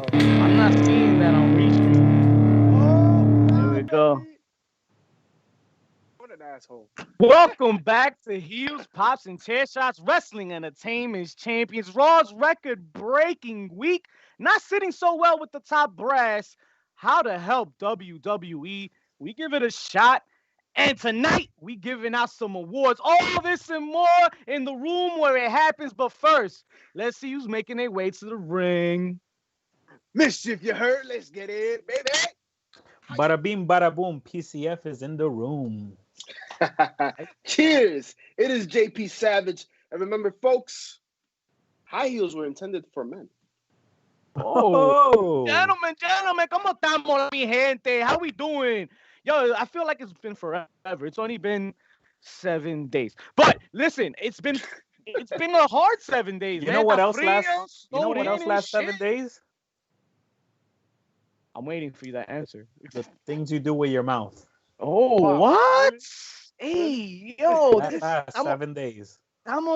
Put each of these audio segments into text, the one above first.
I'm not seeing that on Restream. Oh, There we go. baby. What an asshole. Welcome back to Heels, Pops, and Chair Shots Wrestling Entertainment's Champions. Raw's record-breaking week. Not sitting so well with the top brass. How to help WWE. We give it a shot. And tonight, we giving out some awards. All this and more in the room where it happens. But first, let's see who's making their way to the ring. Mischief, you heard? Let's get it, baby. Bada bing, bada boom. PCF is in the room. Cheers. It is JP Savage. And remember, folks, high heels were intended for men. Oh, Gentlemen, ¿cómo estamos, mi gente? How we doing? Yo, I feel like it's been forever. It's only been 7 days. But listen, it's been a hard 7 days. You man. know what else Frío, last? You know snowed what in else and last shit. 7 days? I'm waiting for you to answer. The things you do with your mouth. Oh, Wow. what? Hey, yo, That last estamos 7 days.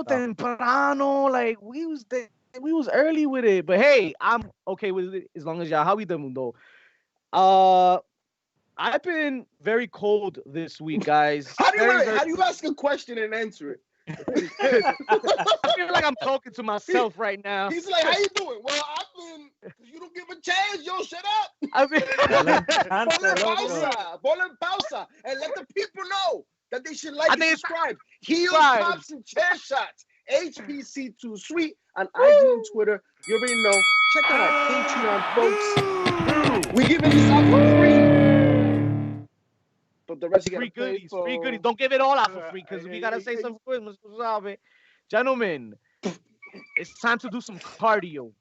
temprano. Like we was early with it. But hey, I'm okay with it as long as y'all. How we doing though? I've been very cold this week, guys. How do Very you ask a question and answer it? I feel like I'm talking to myself right now. He's like, how you doing? Well, I've been, you don't give a chance, yo, shut up. I mean, Ponle pausa, and let the people know that they should like I and think it's- subscribe. Heels, Subscribe. Pops, and Chair Shots. HPC2 Sweet on IG and Twitter. You already know. Check out our Patreon, folks. We giving this out for free. But the rest you free gotta pay goodies, for. free goodies. Don't give it all out for free because we gotta say something quick. Gentlemen, it's time to do some cardio.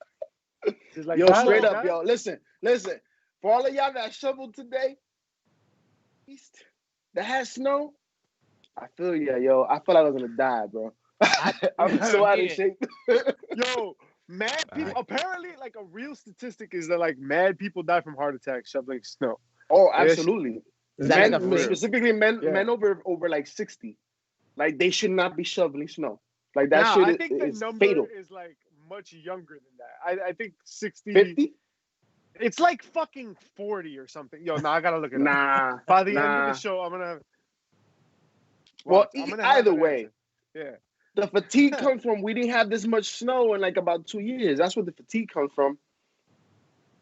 Like, Yo, that, straight like up, that? yo. Listen. For all of y'all that shoveled today, that had snow, I feel ya, yo. I feel like I was gonna die, bro. I'm so out of shape. Yo, mad people. Apparently, like a real statistic is that like mad people die from heart attacks shoveling snow. Oh, absolutely. Is that like a Men, thing? specifically men over like 60. Like they should not be shoveling snow. Like that I shit think the is number fatal. is like much younger than that. I think 60. 50? It's like fucking 40 or something. Yo, I gotta look it up. Nah. By the end of the show, I'm gonna have. Well, I'm gonna have either an way, answer. Yeah. the fatigue comes from we didn't have this much snow in like about 2 years. That's where the fatigue comes from.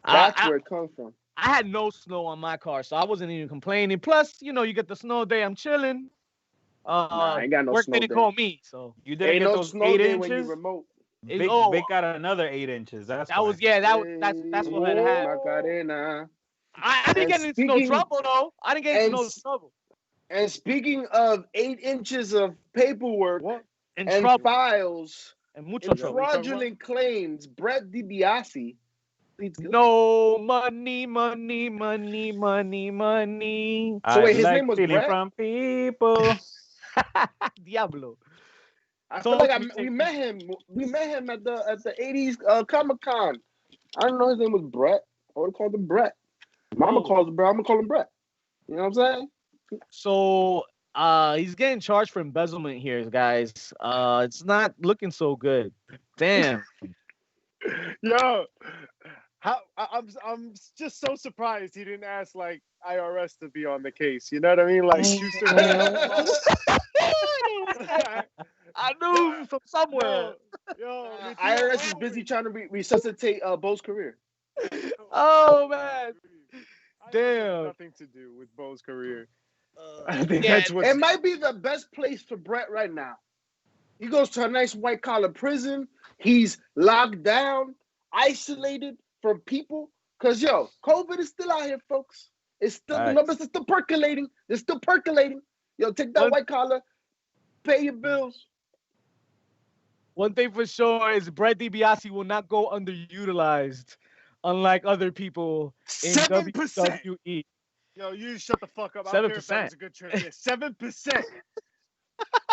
That's where it comes from. I had no snow on my car, so I wasn't even complaining. Plus, you get the snow day. I'm chilling. I ain't got no work snow didn't day. call me, so You didn't Ain't get no those snow 8 day when you inches. remote. Vic got another 8 inches. That's that was that's what had happened. Macarena. I didn't get into no trouble though. I didn't get into no trouble. And speaking of 8 inches of paperwork And and trouble. files And mucho and trouble. fraudulent claims, Brett DiBiase. No money, money, money, money, money. So wait, I his like name was stealing Brett? from people. Diablo. I feel like we met him. We met him at the 80s Comic-Con. I don't know his name was Brett. I would have called him Brett. Mama calls him Brett. I'm gonna call him Brett. You know what I'm saying? So he's getting charged for embezzlement here, guys. It's not looking so good. Damn. Yo, I'm just so surprised he didn't ask like IRS to be on the case. You know what I mean? Like I knew from somewhere. Yo, IRS is busy trying to resuscitate Bo's career. Oh man. Damn. Nothing to do with Bo's career. I think that's what it might be the best place for Brett right now. He goes to a nice white collar prison. He's locked down, isolated from people. Cause COVID is still out here, folks. It's still the numbers are still percolating. They're still percolating. Yo, take that white collar, pay your bills. One thing for sure is Brett DiBiase will not go underutilized, unlike other people in 7%. WWE. Yo, you shut the fuck up. I don't care if that was a good trivia. 7%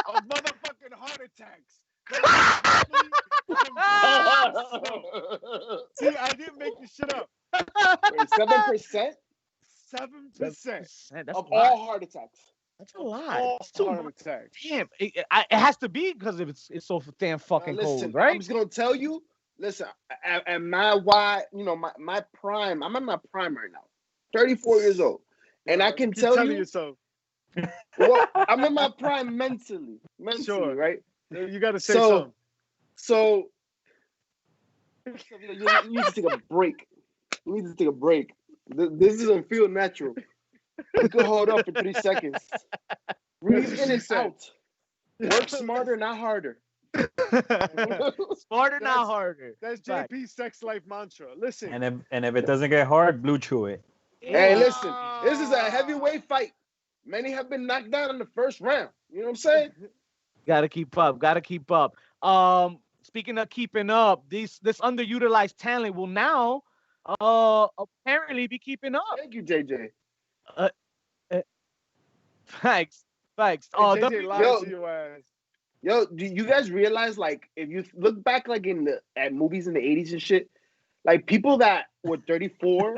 of motherfucking heart attacks. See, I didn't make this shit up. 7% 7% of all heart attacks. That's a lot. all It's too heart much. attacks. Damn, it has to be because it's so damn fucking Listen, cold, right? I'm just gonna tell you. Listen, at my my prime. I'm in my prime right now. 34 years old, and I can Keep tell telling you. yourself. Well, I'm in my prime mentally, Sure. right? You got to say So- something. So you need to take a break. You need to take a break. This doesn't feel natural. You can hold up for 3 seconds. Breathe in and out. Work smarter, not harder. Smarter, not That's- harder. That's Fact. JP's sex life mantra. Listen. And if it doesn't get hard, blue chew it. Hey, listen, this is a heavyweight fight. Many have been knocked down in the first round. You know what I'm saying? Gotta keep up. Gotta keep up. Speaking of keeping up, this underutilized talent will now apparently be keeping up. Thank you, JJ. Thanks. Hey, JJ lied Yo. to your ass. Yo, do you guys realize, like, if you look back, like, at movies in the 80s and shit, like, people that were 34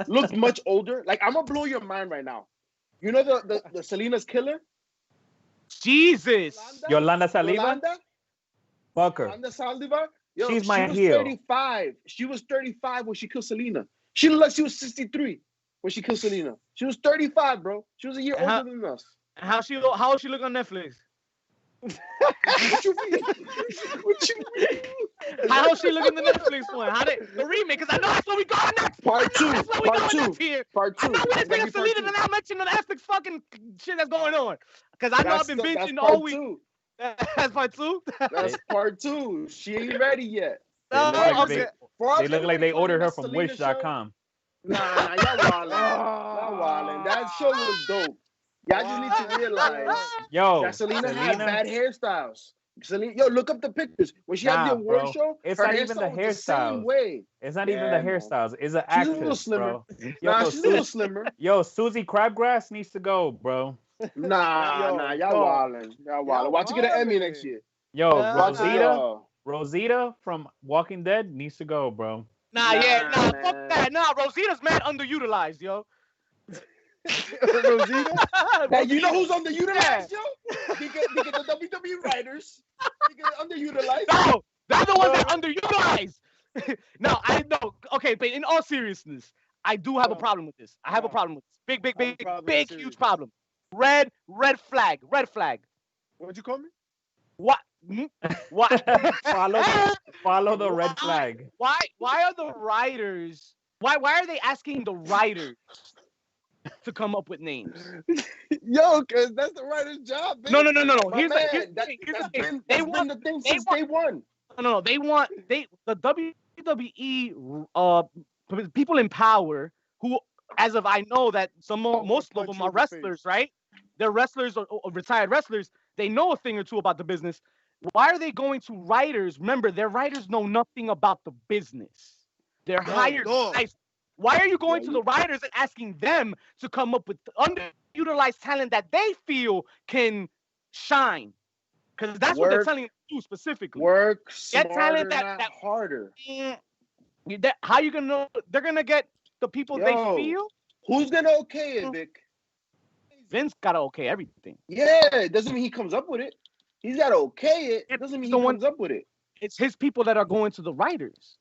looked much older. Like, I'm gonna blow your mind right now. You know the Selena's killer? Jesus. Yolanda Saliva? Yolanda? Fuck her. Yolanda Saliva? Yo, She's she my was heel. 35. She was 35 when she killed Selena. She looked like she was 63 when she killed Selena. She was 35, bro. She was a year Uh-huh. older than us. How she look on Netflix? What you mean? What you mean? How she look in the Netflix one? How did the remake? Because I know that's where we going next. Part two. That's where we Part going two. next here. Part I two. know we're It's gotta bringing be part Selena two. and now mention the Netflix fucking shit that's going on. Because I know I've been That's binging part all week. two. That's part two. That's part two. She ain't ready yet. They look like Okay. they look like they ordered her from Wish.com. Nah, y'all wildin'. Y'all wildin'. That show was dope. Y'all just need to realize Yo, that Selena had Selena, bad hairstyles. Selena, yo, look up the pictures. When she had the Nah, award bro. show, It's her not even the hairstyle was the same hairstyles. way. It's not even Yeah, the man. hairstyles. It's an She's a little actress, slimmer. bro. Nah, Yo, she's a little slimmer. Yo, Susie Crabgrass needs to go, bro. Nah, y'all yo. wildin'. Y'all wildin'. Watch her get an Emmy wildin'. next year. Yo, Watch her, Rosita, yo. Rosita from Walking Dead needs to go, bro. Nah, fuck man. that. Nah, Rosita's mad underutilized, yo. Rosita? Now, you know who's underutilized, yo? Because the WWE writers. Because underutilized. No, they're the ones that underutilized. No, I know. Okay, but in all seriousness, I do have a problem with this. I have a problem with this. Big, problem huge serious. problem. Red flag. What'd you call me? What? What? Follow the red Why? flag. Why are the writers? Why are they asking the writers to come up with names? Yo, because that's the writer's job, baby. No. My Here's man, the that's thing. been They the thing since day one. No. They want the WWE people in power who, as of I know that most of them are wrestlers, right? They're wrestlers or retired wrestlers. They know a thing or two about the business. Why are they going to writers? Remember, their writers know nothing about the business. They're hired guys. Why are you going to the writers and asking them to come up with underutilized talent that they feel can shine? Because that's what they're telling you to do specifically. Work Get smarter, talent not that harder. How you gonna know? They're gonna get the people they feel. Who's gonna okay it, Vic? Vince gotta okay everything. Yeah, it doesn't mean he comes up with it. He's gotta okay it. It doesn't mean he comes up with it. It's his people that are going to the writers.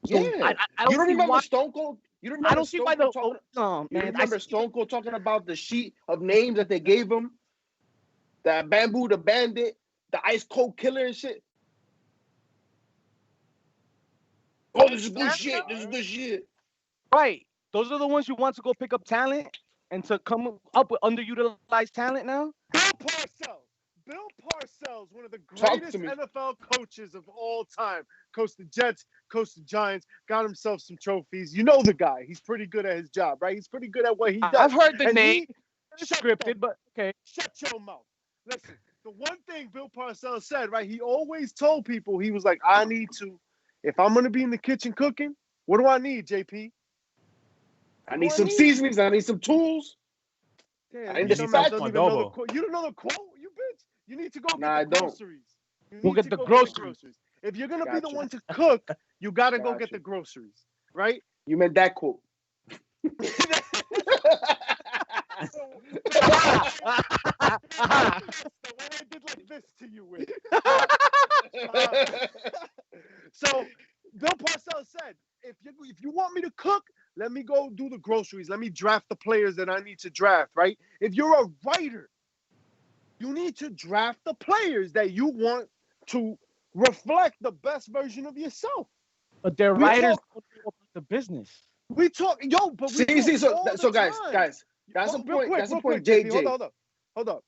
So Yeah. I You don't remember Stone Cold? You don't remember I don't see why Stone Cold talking? You man. remember Stone Cold talking about the sheet of names that they gave him? The Bamboo, the Bandit, the Ice Cold Killer and shit. Oh, this is good shit. This is good shit. Right. Those are the ones you want to go pick up talent and to come up with underutilized talent now. Bill Parcells, one of the greatest NFL coaches of all time. Coached the Jets, coached the Giants, got himself some trophies. You know the guy. He's pretty good at his job, right? He's pretty good at what he does. I've heard the And name. It's scripted, but okay. Shut your mouth. Listen, the one thing Bill Parcells said, right? He always told people, he was like, I need to, if I'm gonna be in the kitchen cooking, what do I need, JP? I need some seasonings. I need some tools. Damn, I need you some dumbass don't even know the adobo. quote. You don't know the quote, you bitch. You need to go Nah, I get the don't. groceries. You Go need get to the go groceries. If you're gonna be the Gotcha. one to cook, you gotta go get Gotcha. the groceries, right? You meant that quote. The one I did like this to you with. So Bill Parcells said, if you want me to cook, let me go do the groceries. Let me draft the players that I need to draft, right? If you're a writer, you need to draft the players that you want to reflect the best version of yourself. But their We writers talk- don't know about the business. We talk, yo, but we talk See, all the so guys, time. that's a Real point. quick, That's a real point. quick, JP, JJ. Hold up.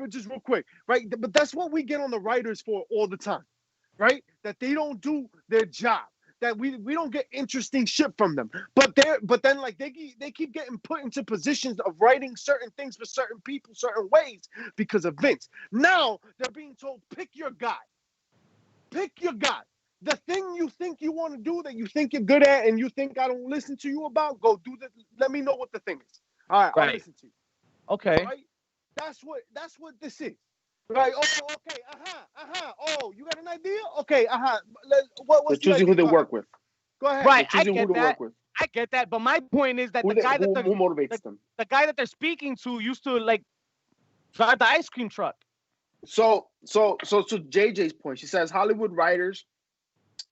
Just real quick, right? But that's what we get on the writers for all the time, right? That they don't do their job. That we don't get interesting shit from them. But then like they keep getting put into positions of writing certain things for certain people, certain ways because of Vince. Now they're being told, pick your guy. Pick your guy. The thing you think you want to do that you think you're good at and you think I don't listen to you about, go do that. Let me know what the thing is. All right, I'll Right. listen to you. Okay. Right? That's what this is. Right? Oh, okay. Oh, you got an idea? Okay. What's They're the choosing who idea? they work with. Go ahead. Right. They're I choosing who get to that. work with. I get that. But my point is that Who the guy who that motivates them. the guy that they're speaking to used to like drive the ice cream truck. So to JJ's point, she says Hollywood writers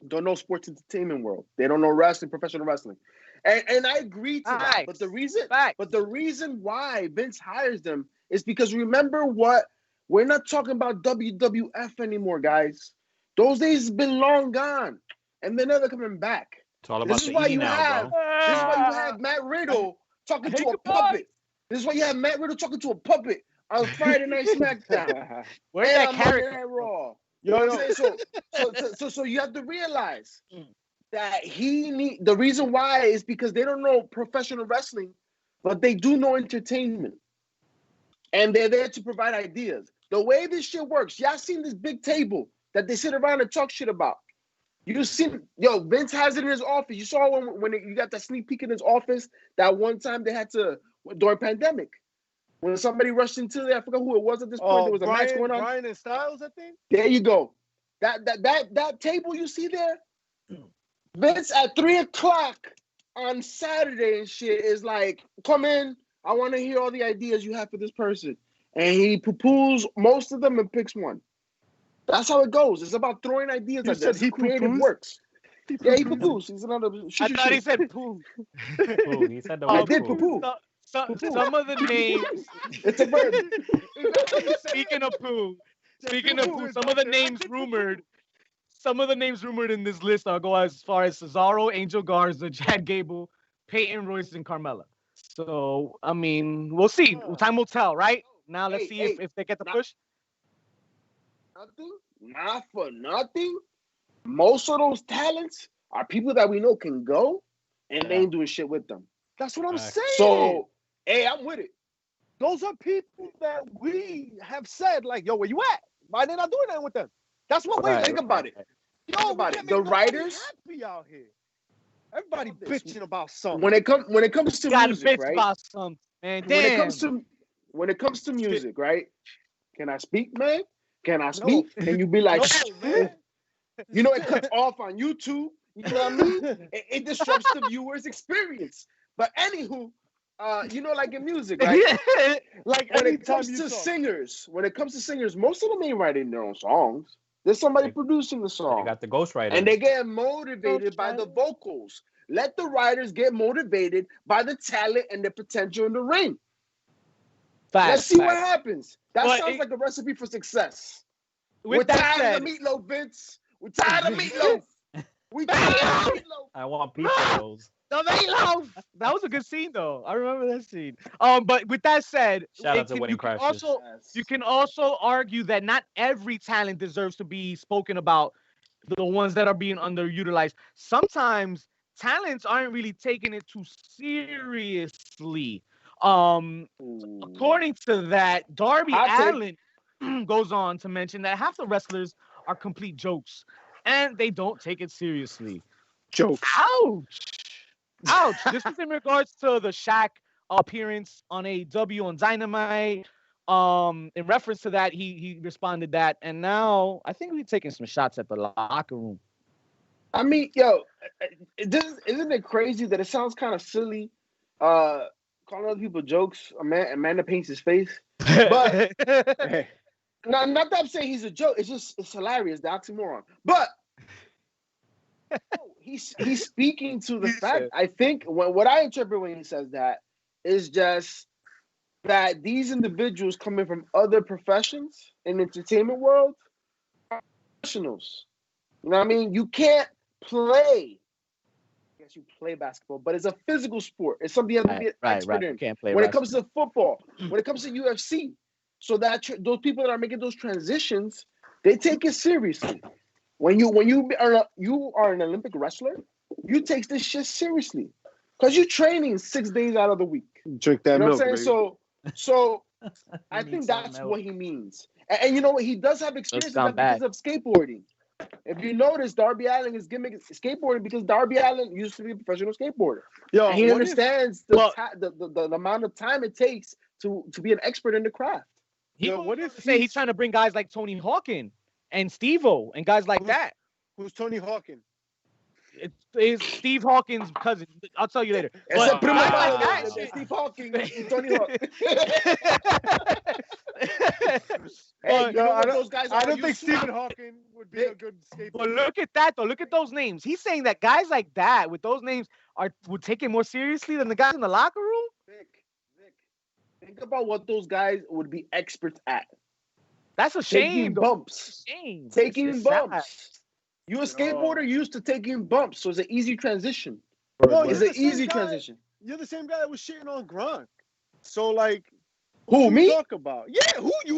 don't know sports entertainment world. They don't know wrestling, professional wrestling. And I agree to that. Facts. But the Facts. reason why Vince hires them is because remember what? We're not talking about WWF anymore, guys. Those days has been long gone. And they're never coming back. It's all about This is the why E you now, have bro. this is why you have Matt Riddle talking Hey, to a goodbye. puppet. This is why you have Matt Riddle talking to a puppet on Friday Night SmackDown. Where's and that on Monday character? Night Raw. You know what I'm saying? So you have to realize that the reason why is because they don't know professional wrestling, but they do know entertainment. And they're there to provide ideas. The way this shit works, y'all seen this big table that they sit around and talk shit about. You seen, Vince has it in his office. You saw when you got that sneak peek in his office that one time they had to, during pandemic, when somebody rushed into there, I forgot who it was at this point. There was a match going on. Brian and Styles, I think. There you go. That table you see there, Vince at 3:00 on Saturday and shit is like, come in. I want to hear all the ideas you have for this person, and he poo-poos most of them and picks one. That's how it goes. It's about throwing ideas. You said he creative poo-poos? works. Yeah, he poo-poos. He's another. I thought he said poo. Poo. He said the I word did poo. poo-poo. Some of the names. It's a verb. Speaking of poo, some of the names rumored. Some of the names rumored in this list are go as far as Cesaro, Angel Garza, Chad Gable, Peyton Royce, and Carmella. So I mean, we'll see. Time will tell, right? Now let's see if they get the push. Not for nothing. Most of those talents are people that we know can go, and they ain't doing shit with them. That's what I'm saying. So, hey, I'm with it. Those are people that we have said, like, yo, where you at? Why they not doing that with them? That's what we Think about it. Yo, Think about we it. can't The make nobody writers happy out here. Everybody bitching about something. when it comes to Got to music, bitch right? about something, man. When Damn. it comes to music, right? Can I speak, man? Can I No. speak? And you be like, No, man. you know, it cuts off on YouTube. You know what I mean? It disrupts the viewer's experience. But anywho, you know, like in music, right? Like when it anytime comes you to talk. singers, most of them ain't writing their own songs. There's somebody producing the They song. got the ghostwriter. And they get motivated by the vocals. Let the writers get motivated by the talent and the potential in the ring. Let's see what happens. That sounds like a recipe for success. We're tired of the meatloaf, Vince. We're tired of meatloaf. We tired of meatloaf. I want pizza rolls. The meatloaf. That was a good scene, though. I remember that scene. But with that said, Shout out to Wedding Crashers. You can also argue that not every talent deserves to be spoken about. The ones that are being underutilized. Sometimes talents aren't really taking it too seriously. According to that, Darby Hot take. Allin goes on to mention that half the wrestlers are complete jokes and they don't take it seriously. Jokes. Ouch. Ouch. This is in regards to the Shaq appearance on AEW on Dynamite. In reference to that, he responded that, and now I think we're taking some shots at the locker room. I mean, yo, isn't it crazy that it sounds kind of silly, calling other people jokes? Amanda paints his face, but Hey, not that I'm saying he's a joke. It's hilarious, the oxymoron. But he's speaking to the fact. I think what I interpret when he says that is just that these individuals coming from other professions in the entertainment world are professionals. You know what I mean? You can't play. I guess you play basketball, but it's a physical sport. It's something you have to be an expert in. You can't play when it comes to football, when it comes to UFC, so that those people that are making those transitions, they take it seriously. When you are an Olympic wrestler, you take this shit seriously because you're training 6 days out of the week. drink that You know milk. what I'm saying? Baby. So I Need think some that's milk. what he means. And you know what? He does have experience in gone that because of skateboarding. If you notice, Darby Allin is gimmick skateboarding because Darby Allin used to be a professional skateboarder. Yo, And he what if- understands the amount of time it takes to be an expert in the craft. He Yo, what what if if say he's he's- trying to bring guys like Tony Hawk in and Steve-O and guys like that? Who's Tony Hawkins? It's Steve Hawkins' cousin. I'll tell you later. It's But a primo guys hermano like that de shit- Steve Hawking and Tony Hawk. Hey, But- you know what those guys I are don't think used to? Stephen Hawking would be a good But skateboarder. look at that though. Look at those names. He's saying that guys like that with those names would take it more seriously than the guys in the locker room. Vic, think about what those guys would be experts at. That's a Taking shame. though. bumps. Shame. Taking It's sad. bumps. You a skateboarder used to taking bumps, so it's an easy transition. Yo, It's you're an the same easy guy- transition. You're the same guy that was shitting on Gronk. So like, Who, you me? talk about? Yeah, who you?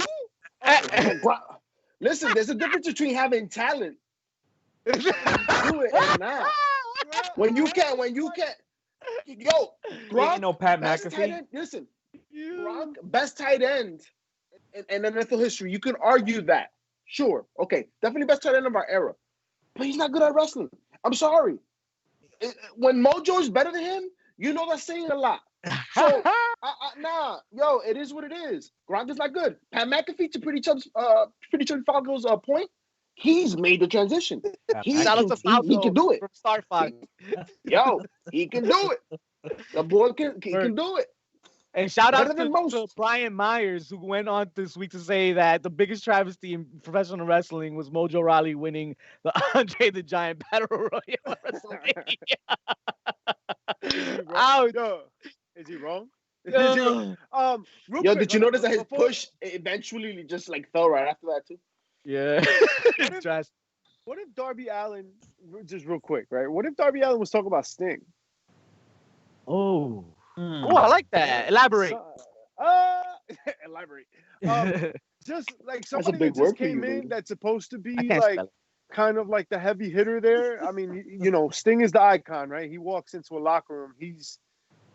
Listen, there's a difference between having talent and do it and not. When you can, yo, Gronk, Ain't no Pat best tight McAfee. end. Listen, Gronk, best tight end in NFL history. You can argue that, sure, okay, definitely best tight end of our era, but he's not good at wrestling. I'm sorry. When Mojo is better than him, you know that's saying a lot. So nah, yo, it is what it is. Gronk is not good. Pat McAfee, to Pretty Chubby Falco's point, he's made the transition. He Shout out to he can do it. from Star Fox. Yo, he can do it. The boy can do it. And shout out Better than to most. Brian Myers, who went on this week to say that the biggest travesty in professional wrestling was Mojo Rawley winning the Andre the Giant Battle Royal at WrestleMania. Ouch. Yo, is he wrong? Is he Ugh. wrong? Real Yo, quick, did you notice that his before- push eventually just like fell right after that too? Yeah. if- Drastic. What if Darby Allin, just real quick, right? What if Darby Allin was talking about Sting? Oh. Hmm. Oh, I like that. Elaborate. Elaborate. Just like a somebody big that word just for you, came in baby. that's supposed to be I can't like spell it. kind of like the heavy hitter there. I mean, you know, Sting is the icon, right? He walks into a locker room. He's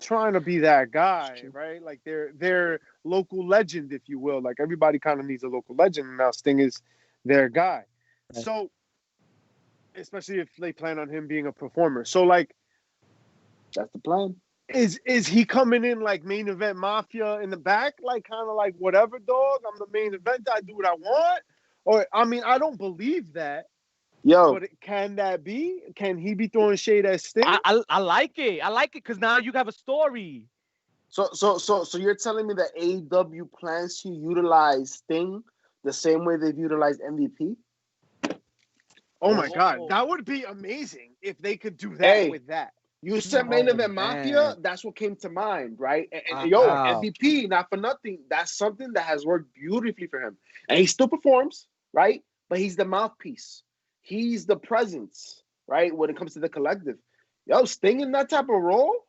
trying to be that guy, right? Like they're local legend, if you will. Like everybody kind of needs a local legend, and now Sting is their guy. Right. So, especially if they plan on him being a performer. So, like, That's the plan. is he coming in like main event mafia in the back, like kind of like whatever, dog? I'm the main event. I do what I want. Or I mean, I don't believe that. Yo, But can that be? Can he be throwing shade at Sting? I like it. I like it because now you have a story. so you're telling me that AEW plans to utilize Sting the same way they've utilized MVP? Oh my God, Oh. that would be amazing if they could do that Hey. with that. You said main Oh, event mafia, man. that's what came to mind, right? And Wow. MVP, not for nothing, that's something that has worked beautifully for him. And he still performs, right? But he's the mouthpiece. He's the presence, right? When it comes to the collective. Yo, Sting in that type of role,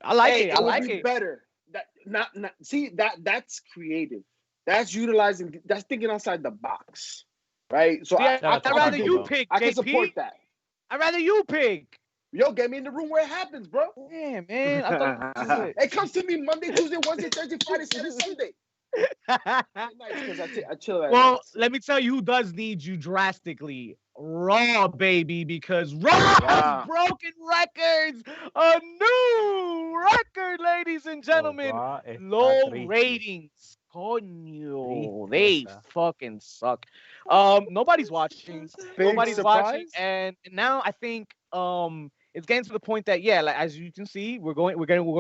I like hey, it. I would like be it. better. That not see that's creative. That's utilizing. That's thinking outside the box, right? So See, Shout out I'd to rather Marco, you though. pick, I can JP. support that. I'd rather you pick. Yo, get me in the room where it happens, bro. Yeah, man. I thought It comes to me Monday, Tuesday, Wednesday, Thursday, Friday, Saturday, Sunday. Nice, because I chill at well, night. let me tell you who does need you drastically. Raw, baby, because Raw Wow. has broken records. A new record, ladies and gentlemen. Raw está Low triste. ratings. Coño, they Tristeza. fucking suck. Nobody's watching. Big Nobody's watching, surprise. and now I think it's getting to the point that like as you can see, we're going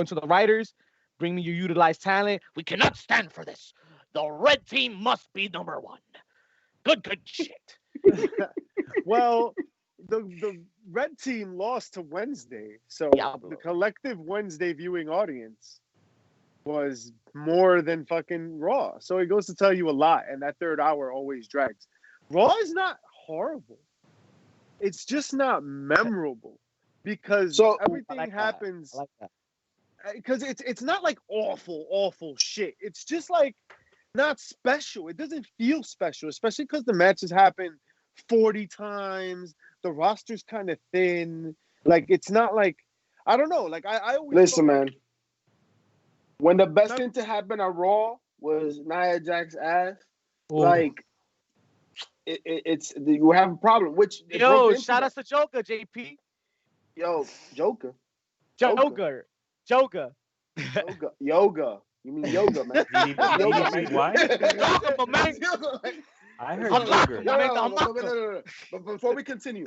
to the writers. Bring me your utilized talent. We cannot stand for this. The red team must be number one. Good shit. Well, the red team lost to Wednesday, so Diablo. the collective Wednesday viewing audience was more than fucking Raw. So it goes to tell you a lot, and that third hour always drags. Raw is not horrible. It's just not memorable because So- everything happens. I like that. Because it's not like awful shit. It's just like not special. It doesn't feel special, especially because the matches happen 40 times. The roster's kind of thin. Like it's not like I don't know. Like I always Listen, thought, man. When the best thing to happen on Raw was Nia Jax's ass, Ooh. like it's you have a problem. Which it Yo, broke into shout that. out to Joker, JP. Yo, Joker. Joker. Yoga. You mean yoga, man? Did he say why? Yoga, my man. I heard Unlock sugar. him. No. But before we continue,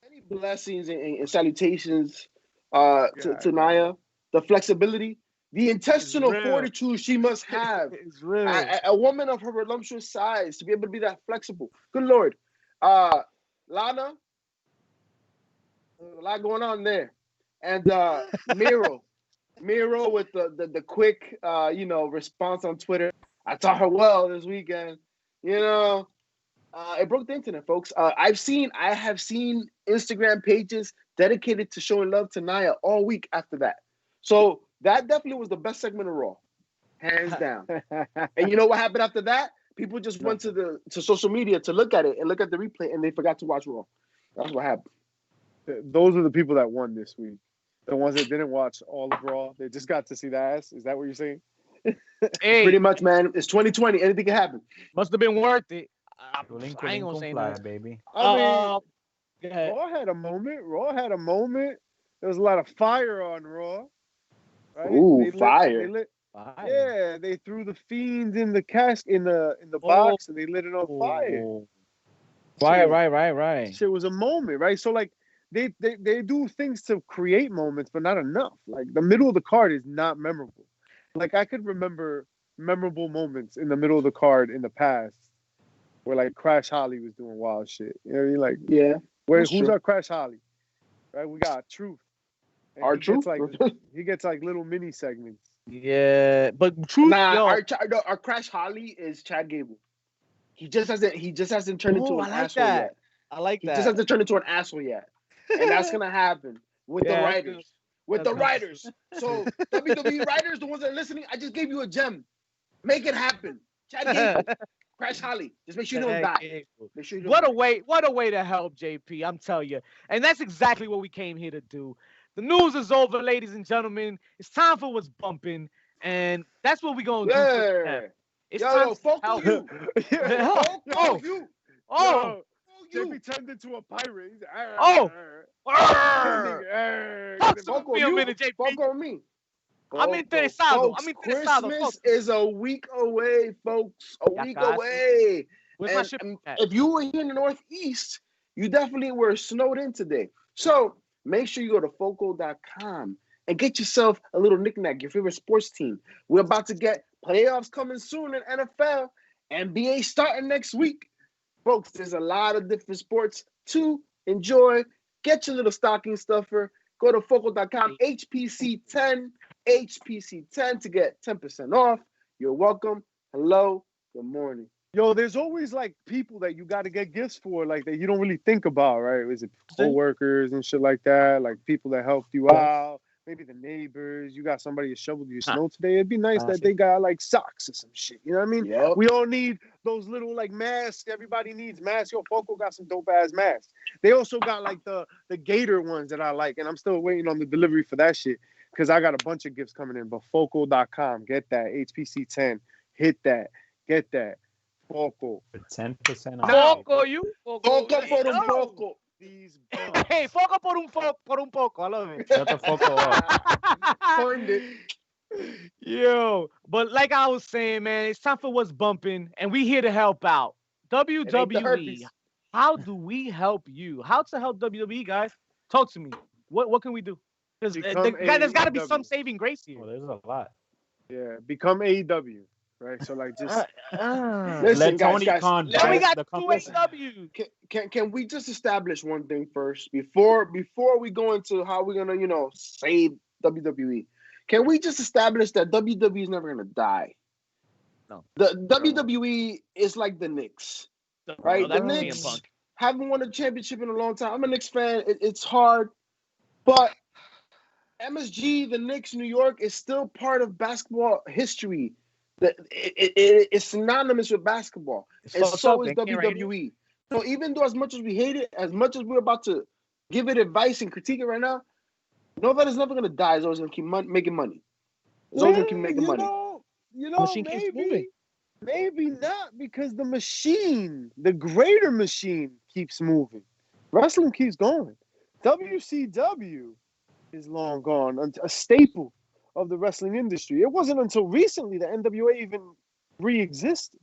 any blessings and salutations to Nia, the flexibility, the intestinal real. fortitude she must have. It's real. A woman of her voluptuous size to be able to be that flexible. Good Lord. Lana, a lot going on there. And Miro with the quick response on Twitter. I taught her well this weekend. It broke the internet, folks. I have seen Instagram pages dedicated to showing love to Nia all week after that. So that definitely was the best segment of Raw, hands down. And you know what happened after that? People just went to social media to look at it and look at the replay, and they forgot to watch Raw. That's what happened. those are the people that won this week. The ones that didn't watch all of Raw, they just got to see the ass. Is that what you're saying? Hey, Pretty much, man. It's 2020. Anything can happen. must have been worth it. I Twinkle, ain't gonna twinkle, say fly, nothing. baby. I mean, Go ahead. Raw had a moment. There was a lot of fire on Raw. Right? Ooh, fire. Yeah, they threw the fiends in the box and they lit it on fire. Right. Shit was a moment, right? So like they do things to create moments, but not enough. Like the middle of the card is not memorable. Like I could remember memorable moments in the middle of the card in the past where like Crash Holly was doing wild shit. You know what I mean? Like Yeah. who's true. our Crash Holly? Right? We got Truth. And Our he gets, Truth? he gets like little mini segments. Yeah, but truth, Nah, yo, our Crash Holly is Chad Gable. He just hasn't turned into Ooh, an I like asshole that. yet. I like He that. just hasn't turned into an asshole yet. And that's gonna happen with the Yeah, that's writers. good. With That's the good. writers. So WWE writers, the ones that are listening, I just gave you a gem. Make it happen. Chad Gable, Crash Holly. Just make sure you don't die. Make sure you don't What die. a way to help JP. I'm telling you. And that's exactly what we came here to do. The news is over, ladies and gentlemen. It's time for what's bumping. And that's what we're gonna do. For Yeah. them. It's Yo, time to fuck help. you. Oh, Fuck you. oh, You. JP turned into a pirate. He's like, Oh. "Arr." Talk to Fuck me a on minute, you. JP. Fuck on me. I'm interesado. Folks, I'm interesado. Christmas is a week away, folks. A Ya week casi. away. Where's my And, ship at? if you were here in the Northeast, you definitely were snowed in today. So make sure you go to foco.com and get yourself a little knickknack, your favorite sports team. We're about to get playoffs coming soon in NFL, NBA starting next week. Folks, there's a lot of different sports to enjoy. Get your little stocking stuffer. Go to foco.com, HPC10, HPC10 to get 10% off. You're welcome. Hello. Good morning. Yo, there's always like people that you got to get gifts for, like that you don't really think about, right? Is it coworkers and shit like that? Like people that helped you out, maybe the neighbors. You got somebody to shovel your snow today. It'd be nice that they got like socks or some shit. You know what I mean? Yep. We all need those little like masks. Everybody needs masks. Yo, Foco got some dope ass masks. They also got like the gator ones that I like, and I'm still waiting on the delivery for that shit because I got a bunch of gifts coming in. But Foco.com, get that HPC 10, hit that, get that. Foco. For 10% off. Foco, you. Foco por un poco. These Hey, foco por un poco. I love it. Shut the Foco up. Turned it. Yo, but like I was saying, man, it's time for what's bumping, and we here to help out. WWE, herpes. how do we help you? How to help WWE, guys? Talk to me. What can we do? Because Become there's got to be AEW. some saving grace here. Well, there's a lot. Yeah, become AEW, right? So like just Listen, Let guys, Tony guys, Khan Then we buy got the two company. AEW. Can we just establish one thing first before we go into how we're gonna save WWE? Can we just establish that WWE is never gonna die? No. The WWE is like the Knicks, right? No, that's the CM Knicks Punk. haven't won a championship in a long time. I'm a Knicks fan. It's hard, but MSG, the Knicks, New York is still part of basketball history. It's synonymous with basketball, and fucked so up. is They can't write it. WWE. So even though as much as we hate it, as much as we're about to give it advice and critique it right now, know that it's never gonna die. It's always gonna keep making money. It's always gonna keep making money. You know, Machine keeps moving. maybe not because the machine, the greater machine, keeps moving. Wrestling keeps going. WCW is long gone, a staple of the wrestling industry. It wasn't until recently that NWA even re-existed.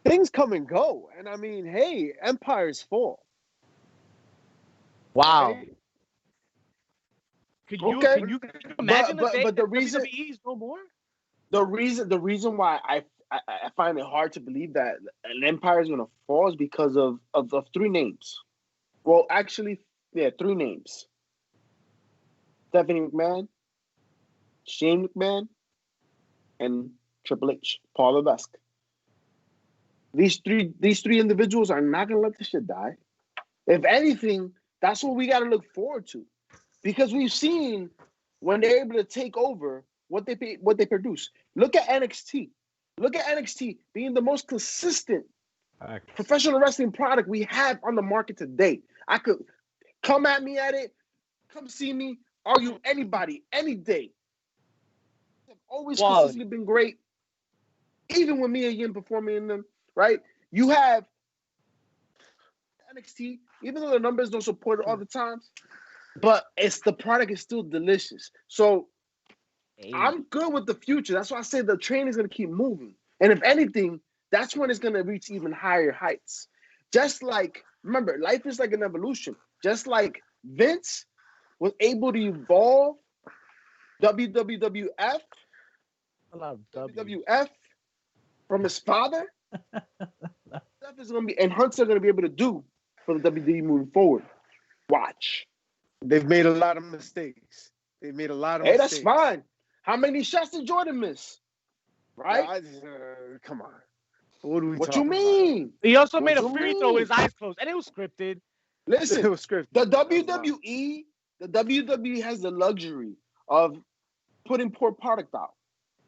Things come and go, and I mean, hey, empires fall. Wow. Right? Could you, Okay. can you imagine But the day the that reason- WWE is no more? The reason why I find it hard to believe that an empire is gonna fall is because of three names. Well, actually, yeah, three names: Stephanie McMahon, Shane McMahon, and Triple H, Paul Levesque. These three individuals are not gonna let this shit die. If anything, that's what we gotta look forward to, because we've seen when they're able to take over what they produce. Look at NXT. Look at NXT being the most consistent professional wrestling product we have on the market today. I could come at me at it, come see me, argue anybody, any day. They've always consistently been great, even with me and Yin performing in them, right? You have NXT, even though the numbers don't support it all the times, but the product is still delicious. So I'm good with the future. That's why I say the train is going to keep moving. And if anything, that's when it's going to reach even higher heights. Just like, remember, life is like an evolution. Just like Vince was able to evolve WWF from his father, stuff is going to be, and Hunts are going to be able to do for the WWE moving forward. Watch. They've made a lot of mistakes. Hey, that's fine. How many shots did Jordan miss? Right? Come on. What do we What you talking mean? He also What made a you free throw mean? with his eyes closed, and it was scripted. About? Listen, It was scripted. the WWE has the luxury of putting poor product out.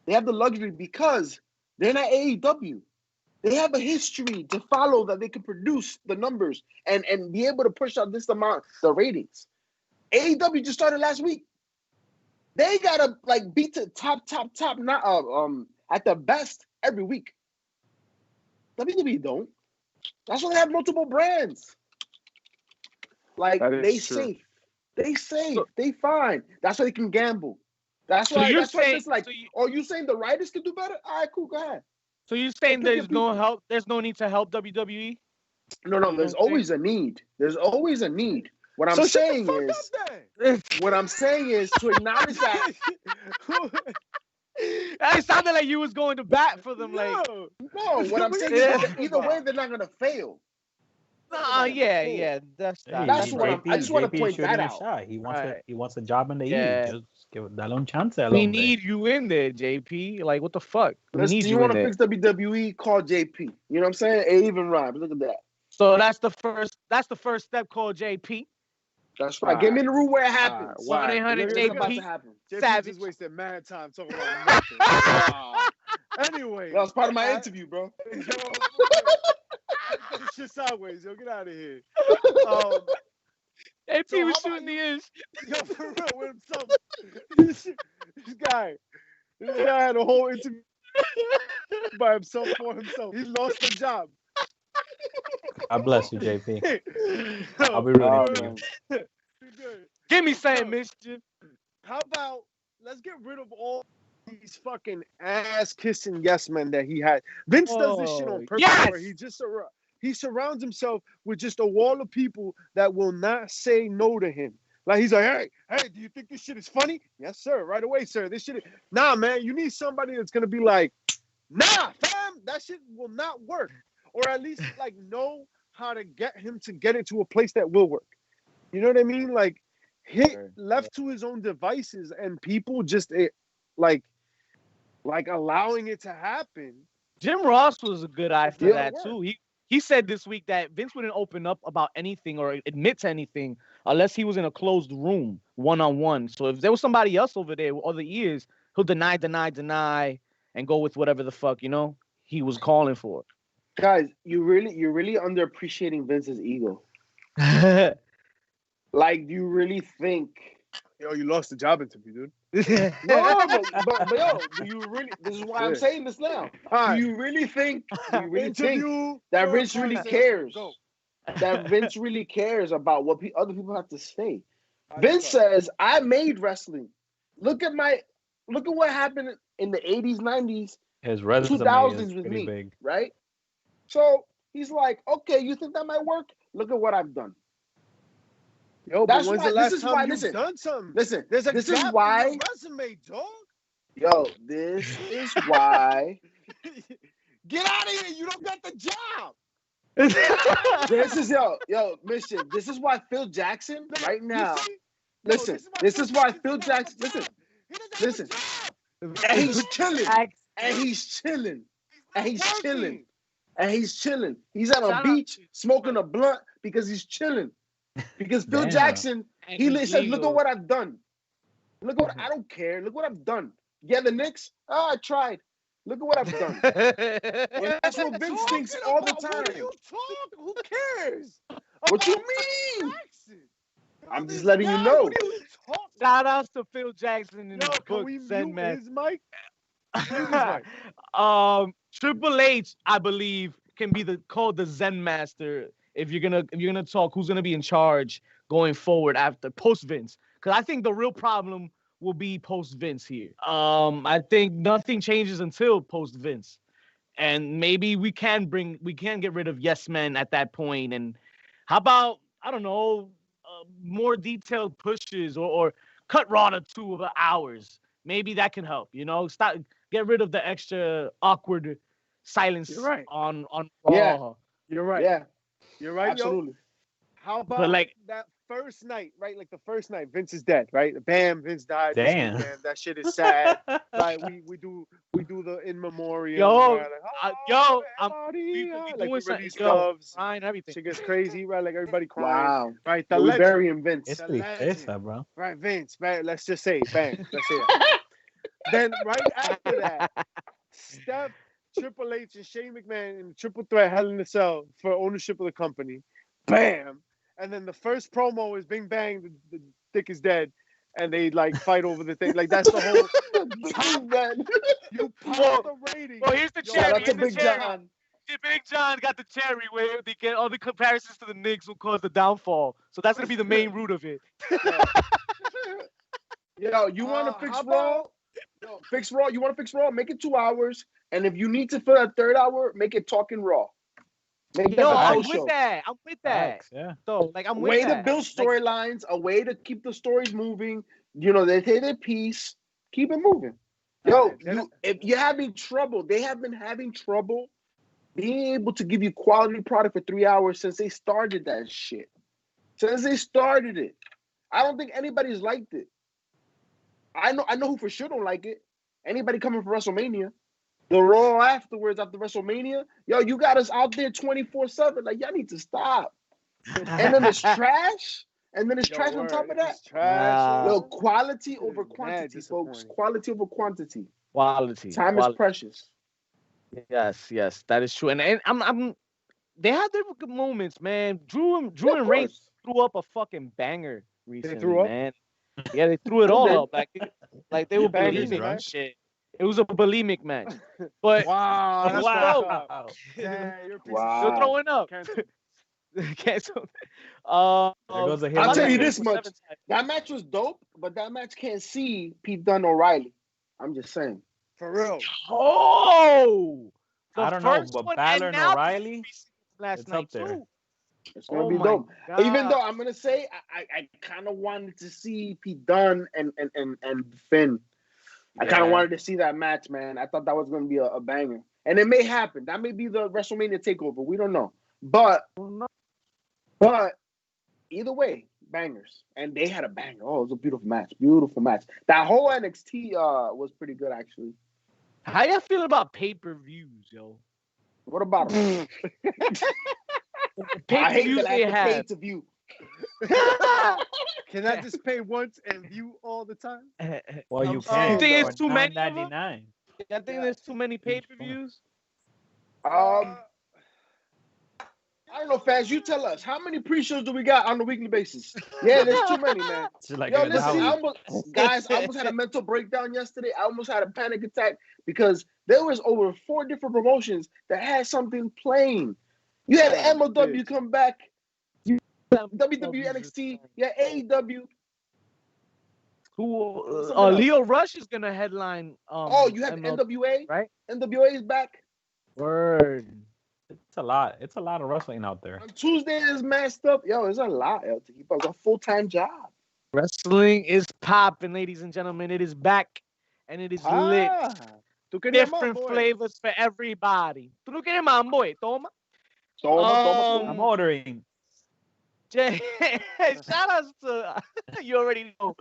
They have the luxury because they're not AEW. They have a history to follow that they can produce the numbers and be able to push out this amount, the ratings. AEW just started last week. They gotta beat the top, not at the best every week. WWE don't. That's why they have multiple brands. They true. safe, they fine. That's why they can gamble. That's why. That's why it's like, oh, you saying the writers can do better? All right, cool, go ahead. So you're saying there's no help? There's no need to help WWE? No. There's always a need. There's always a need. What I'm saying is, to acknowledge that. It sounded like you was going to bat for them. No, what I'm saying is that either way, they're not gonna fail. Yeah. That's what I just want to point that out. Shot. He wants Right. he wants a job in the Yeah. E. Just give that on chance. We need you in there, JP. Like, what the fuck? We Listen, need you you want in to there. fix WWE? Call JP. You know what I'm saying? It even rhymes. Look at that. So that's the first step. Called JP. That's right. Get me in the room where it happens. Why? 1-800 It's about to JP. happen. JP Savage. just wasted mad time talking about nothing. Wow. Anyway, That was part of my interview, bro. Yo, get this shit sideways. Yo, get out of here. AP So was how shooting about the ish. Yo, for real, with himself. This guy had a whole interview by himself for himself. He lost the job. God bless you, JP. I'll be Yo, rooting for you. good. Give me saying mischief. How about let's get rid of all these fucking ass kissing yes men that he had. Vince does this shit on purpose. Yes! Where he surrounds himself with just a wall of people that will not say no to him. Like he's like, hey, do you think this shit is funny? Yes, sir. Right away, sir. This shit. Nah, man. You need somebody that's gonna be like, nah, fam. That shit will not work, or at least like know how to get him to get into a place that will work. You know what I mean? Like, left to his own devices, and people just like allowing it to happen. Jim Ross was a good eye for that work. too. He said this week that Vince wouldn't open up about anything or admit to anything unless he was in a closed room, one-on-one. So if there was somebody else over there with other ears, he'll deny, and go with whatever the fuck, he was calling for. Guys, you're really underappreciating Vince's ego. Like, do you really think? Yo, you lost the job interview, dude. No, but yo, do you really? This is why I'm saying this now. All right. Do you really think that Interview Vince first really person. cares? Go. That Vince really cares about what other people have to say? All right, Vince go. says, "I made wrestling. Look at what happened in the 80s, 90s, His resume 2000s is with pretty me, big. right?" So he's like, "Okay, you think that might work? Look at what I've done." Yo, but That's when's why- the this last is time why- you've listen, done something? Listen, There's a this is gap why- in your resume, dog. Yo, this is why. Get out of here! You don't got the job. This is Mission. This is why Phil Jackson right You now. see? Listen, this is why Phil Jackson. Listen, and he's chilling, and he's chilling, and he's chilling, and he's chilling. He's at a Shout out beach to- smoking a blunt because he's chilling. Because Phil Damn. Jackson, And he he's said, "Look legal. at what I've done. Look at what I don't care. Look what I've done. Yeah, the Knicks. Oh, I tried. Look at what I've done." And that's what Vince thinks all the time. What are you talking? Who cares? What you About mean? Jackson? I'm just This letting you guy, know. What are you talking? Shout outs to Phil Jackson in Yo, his can book, we Zen mute Man. his mic? Triple H, I believe, can be called the Zen Master if you're gonna talk who's gonna be in charge going forward after post Vince. Because I think the real problem will be post Vince here. I think nothing changes until post Vince. And maybe we can get rid of yes men at that point. And how about, I don't know, more detailed pushes or cut Raw to 2 hours. Maybe that can help, get rid of the extra awkward silence You're right. on Raw. Yeah. You're right. Yeah, You're right, absolutely. yo. How about But like that first night, right? Like the first night, Vince is dead, right? Bam, Vince died. this Damn. weekend. That shit is sad. Like we do the in memoriam. Yo, right? Like, I'm we doing like we something, release yo, doves. crying, everything. Shit gets crazy, right? Like everybody crying. Wow. Right, the Yeah, we legend. burying Vince. Es The legend. tristeza, bro. Right, Vince, right? Let's just say, bang, let's say it. Then right after that, Steph, Triple H, and Shane McMahon in triple threat Hell in a Cell for ownership of the company. Bam! And then the first promo is Bing Bang, the dick is dead, and they like fight over the thing. Like that's the whole. You pop the rating. Well, here's the Yo, cherry. Shout out to Here's the Big cherry. John. Big John got the cherry where they get all the comparisons to the Knicks will cause the downfall. So that's gonna be the main root of it. Yo, you want to fix how Raw? about- Yo, fix Raw. You want to fix Raw? Make it 2 hours. And if you need to fill that third hour, make it talking Raw. Make that Yo, the I'm post with show. that. I'm with that. Facts, yeah. So, like, I'm A with way that. to build storylines, a way to keep the stories moving. They take their piece, keep it moving. Yo, if you're having trouble, they have been having trouble being able to give you quality product for 3 hours since they started that shit. Since they started it. I don't think anybody's liked it. I know who for sure don't like it. Anybody coming for WrestleMania. The Raw afterwards, after WrestleMania, yo, you got us out there 24/7. Like, y'all need to stop. And then it's trash. and then it's trash on top of that. It's trash. Yo, quality over Mad quantity, folks. disappointing. Quality over quantity. Quality. Time is precious. Yes, that is true. And I'm they had their good moments, man. Drew Yeah, and of Reigns course. threw up a fucking banger recently, threw up? man. Yeah, they threw it They all did. up. Like they were Bangers bulimic drunk? and shit. It was a bulimic match. But Wow, that's Wow. fucked up. Damn, you're a piece Wow. they're throwing up. Cancel. Cancel. There goes a I'll tell you hit. this much. That match was dope, but that match can't see Pete Dunne O'Reilly. I'm just saying. For real. Oh, the I don't know, first but one Balor and and now O'Reilly, last it's night up there. too. It's gonna Oh be my dope. God. Even though I'm gonna say I kind of wanted to see Pete Dunne and Finn. I kind of Yeah. wanted to see that match, man. I thought that was gonna be a banger, and it may happen. That may be the WrestleMania takeover. We don't know, but either way, bangers. And they had a banger. Oh, it was a beautiful match. Beautiful match. That whole NXT was pretty good, actually. How y'all feel about pay-per-views, yo? What about them? I hate Pay-per-views that I they have to pay have. to view. Can I just pay once and view all the time? Well, you I'm can. saying, think it's for too many of them? $9.99. I think there's too many pay-per-views. I don't know, fans. You tell us, how many pre-shows do we got on a weekly basis? Yeah, there's too many, man. It's just like Yo, in the listen, house. I almost had a mental breakdown yesterday. I almost had a panic attack because there was over 4 different promotions that had something playing. You had MLW come back, WWE NXT, yeah, AEW. Who? Something else. Leo Rush is gonna headline. Oh, you have ML NWA, right? NWA is back. Word. It's a lot. It's a lot of wrestling out there. On Tuesday is masked up. Yo, it's a lot, yo, to keep up. It's a full-time job. Wrestling is popping, ladies and gentlemen. It is back, and it is lit. Tú querías más, Different boy. flavors for everybody. ¿Tú no quieres más, boy? Toma. Toma. I'm ordering. Jay, shout outs to you already know.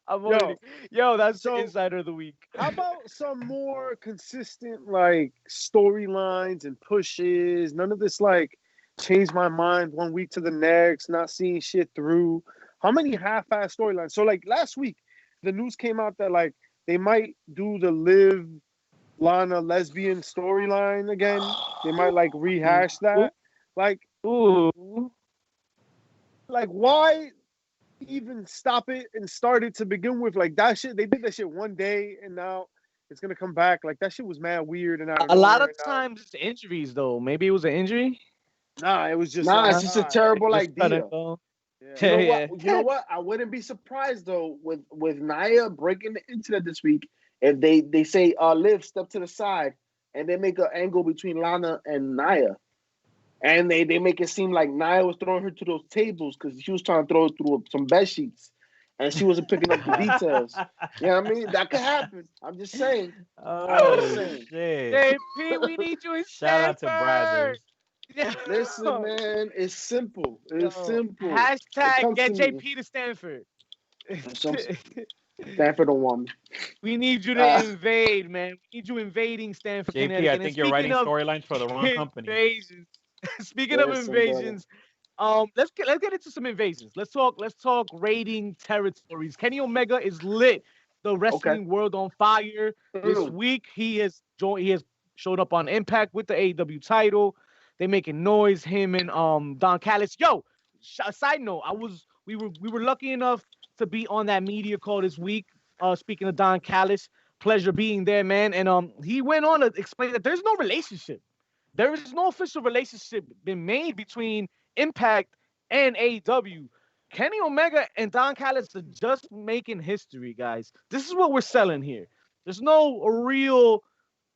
I'm already. Yo, that's the so- insider of the week. How about some more consistent like storylines and pushes? None of this like change my mind one week to the next, not seeing shit through. How many half-ass storylines? So like last week, the news came out that like they might do the Liv Lana lesbian storyline again. They might like rehash that. Like Ooh. why even stop it and start it to begin with? Like that shit, they did that shit one day and now it's gonna come back. Like that shit was mad weird and A lot of times it's injuries though. Maybe it was an injury. Nah, it was just It's just a terrible Just idea. clinical. Yeah. You know what? I wouldn't be surprised though with Nia breaking the internet this week if they say Liv step to the side and they make an angle between Lana and Nia. And they make it seem like Nia was throwing her to those tables because she was trying to throw it through some bed sheets. And she wasn't picking up the details. You know what I mean? That could happen. I'm just saying. Oh, shit. JP, we need you in Shout out to Stanford. Brazzers. Yeah. Listen, man, it's simple. It's simple. It Hashtag comes get to me. JP to Stanford. Stanford don't want me. We need you to invade, man. We need you invading Stanford, JP, Connecticut. I And think you're speaking writing of storylines for the wrong company. invasions, speaking of Listen, invasions, let's get into some invasions. Let's talk raiding territories. Kenny Omega is lit. The wrestling world on fire. This week he has showed up on Impact with the AEW title. They making noise. Him and Don Callis. Yo, side note, we were lucky enough to be on that media call this week. Speaking of Don Callis, pleasure being there, man. And he went on to explain that there's no relationship. There is no official relationship been made between Impact and AEW. Kenny Omega and Don Callis are just making history, guys. This is what we're selling here. There's no real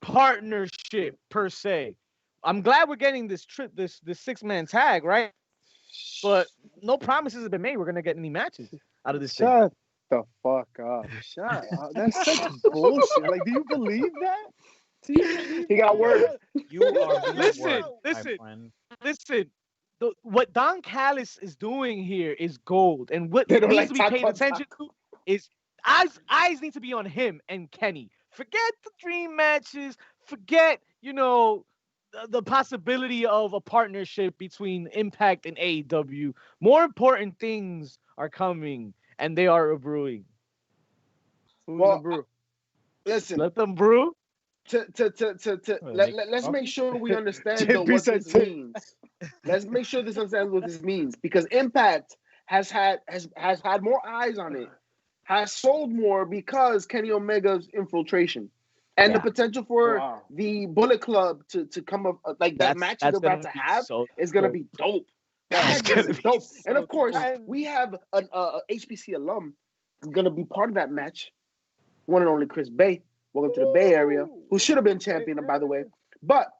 partnership per se. I'm glad we're getting this 6-man tag, right? But no promises have been made. We're gonna get any matches out of this thing. Shut the fuck up. Shut up. That's such bullshit. Like, do you believe that? He got word. You are being Listen, worked, listen. my friend. Listen, what Don Callis is doing here is gold, and what They don't needs like to be talk paid about attention to is eyes need to be on him and Kenny. Forget the dream matches. Forget the possibility of a partnership between Impact and AEW. More important things are coming, and they are brewing. Who's Well, the brew? Listen, Let them brew. let's make sure we understand though JP what said this to- means. Let's make sure this understands what this means because Impact has had more eyes on it, has sold more because Kenny Omega's infiltration. And the potential for Wow. the Bullet Club to come up like that match they're about to have is gonna be dope. That match is dope. And of course, we have an HPC alum gonna be part of that match. One and only Chris Bay. Welcome to the Bay Area, who should have been champion, by the way. But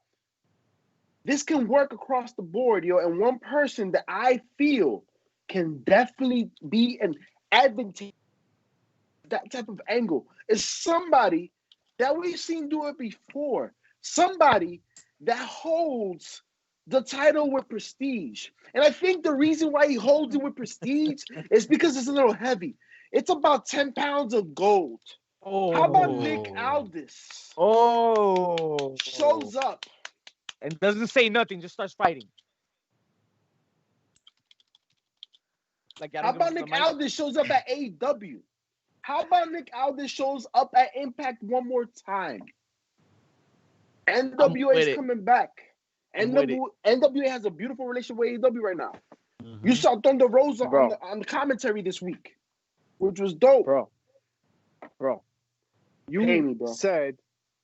this can work across the board, yo. And one person that I feel can definitely be an advantage that type of angle is somebody that we've seen do it before. Somebody that holds the title with prestige. And I think the reason why he holds it with prestige is because it's a little heavy. It's about 10 pounds of gold. Oh. How about Nick Aldis? Oh. Shows up. And doesn't say nothing, just starts fighting. Like, How about Nick Aldis shows up at AEW? How about Nick Aldis shows up at Impact one more time? NWA is coming back. NWA has a beautiful relationship with AEW right now. Mm-hmm. You saw Thunder Rosa on the commentary this week, which was dope. Bro. You pay me, bro. Said,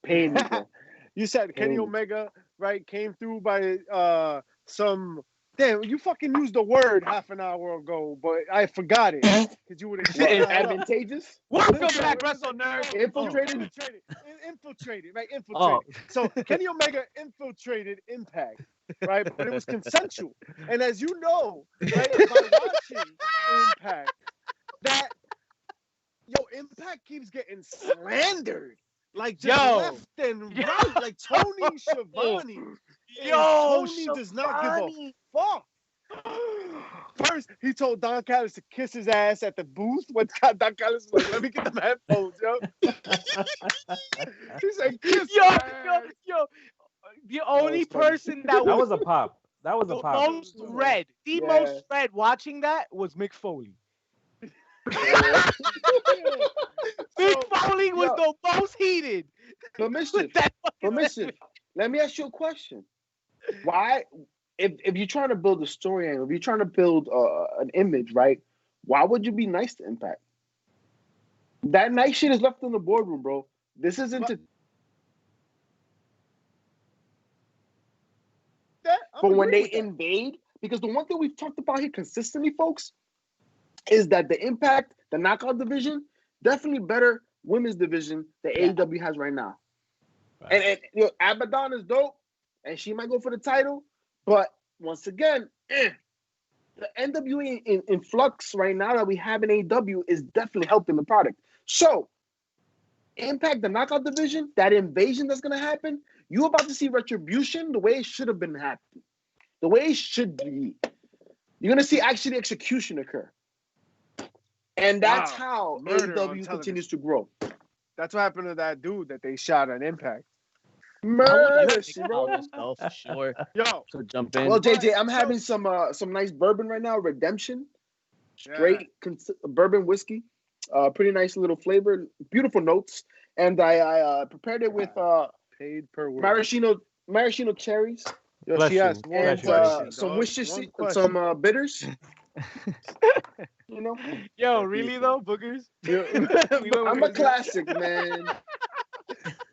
pay me, bro. You said Kenny Omega, right, came through by some. Damn, you fucking used the word half an hour ago, but I forgot it because you would have advantageous. Welcome back, Wrestle Nerd. Infiltrated, right? Infiltrated. So Kenny Omega infiltrated Impact, right? But it was consensual, and as you know, right, by watching Impact, that Impact keeps getting slandered. Like just left and right, like Tony Schiavone. Tony does not give a fuck. First, he told Don Callis to kiss his ass at the booth. When Don Callis was like, "Let me get them headphones, yo." He said, "Kiss yo." The only person that was a pop. That was a pop. Most red. The most red watching that was Mick Foley. Mick Foley was the most heated. But Mischief, let me ask you a question. Why, if you're trying to build a story angle, if you're trying to build an image, right? Why would you be nice to Impact? That nice shit is left in the boardroom, bro. This isn't to. But when they invade, because the one thing we've talked about here consistently, folks, is that the Impact, the Knockout division, definitely better women's division that AEW has right now. Right. And Abaddon is dope, and she might go for the title. But once again, the NWA in flux right now that we have in AEW is definitely helping the product. So, Impact, the Knockout division, that invasion that's going to happen, you're about to see retribution the way it should have been happening. The way it should be. You're going to see actually execution occur. And that's how AEW continues to grow. That's what happened to that dude that they shot on Impact. Murder, bro. For sure. Yo, so jump in. Well, JJ, I'm having some nice bourbon right now. Redemption, straight bourbon whiskey. Pretty nice little flavor, beautiful notes, and I prepared it with paid per word maraschino cherries. Yo, she asked and some some bitters. Yo, really though, boogers? I'm a classic, man.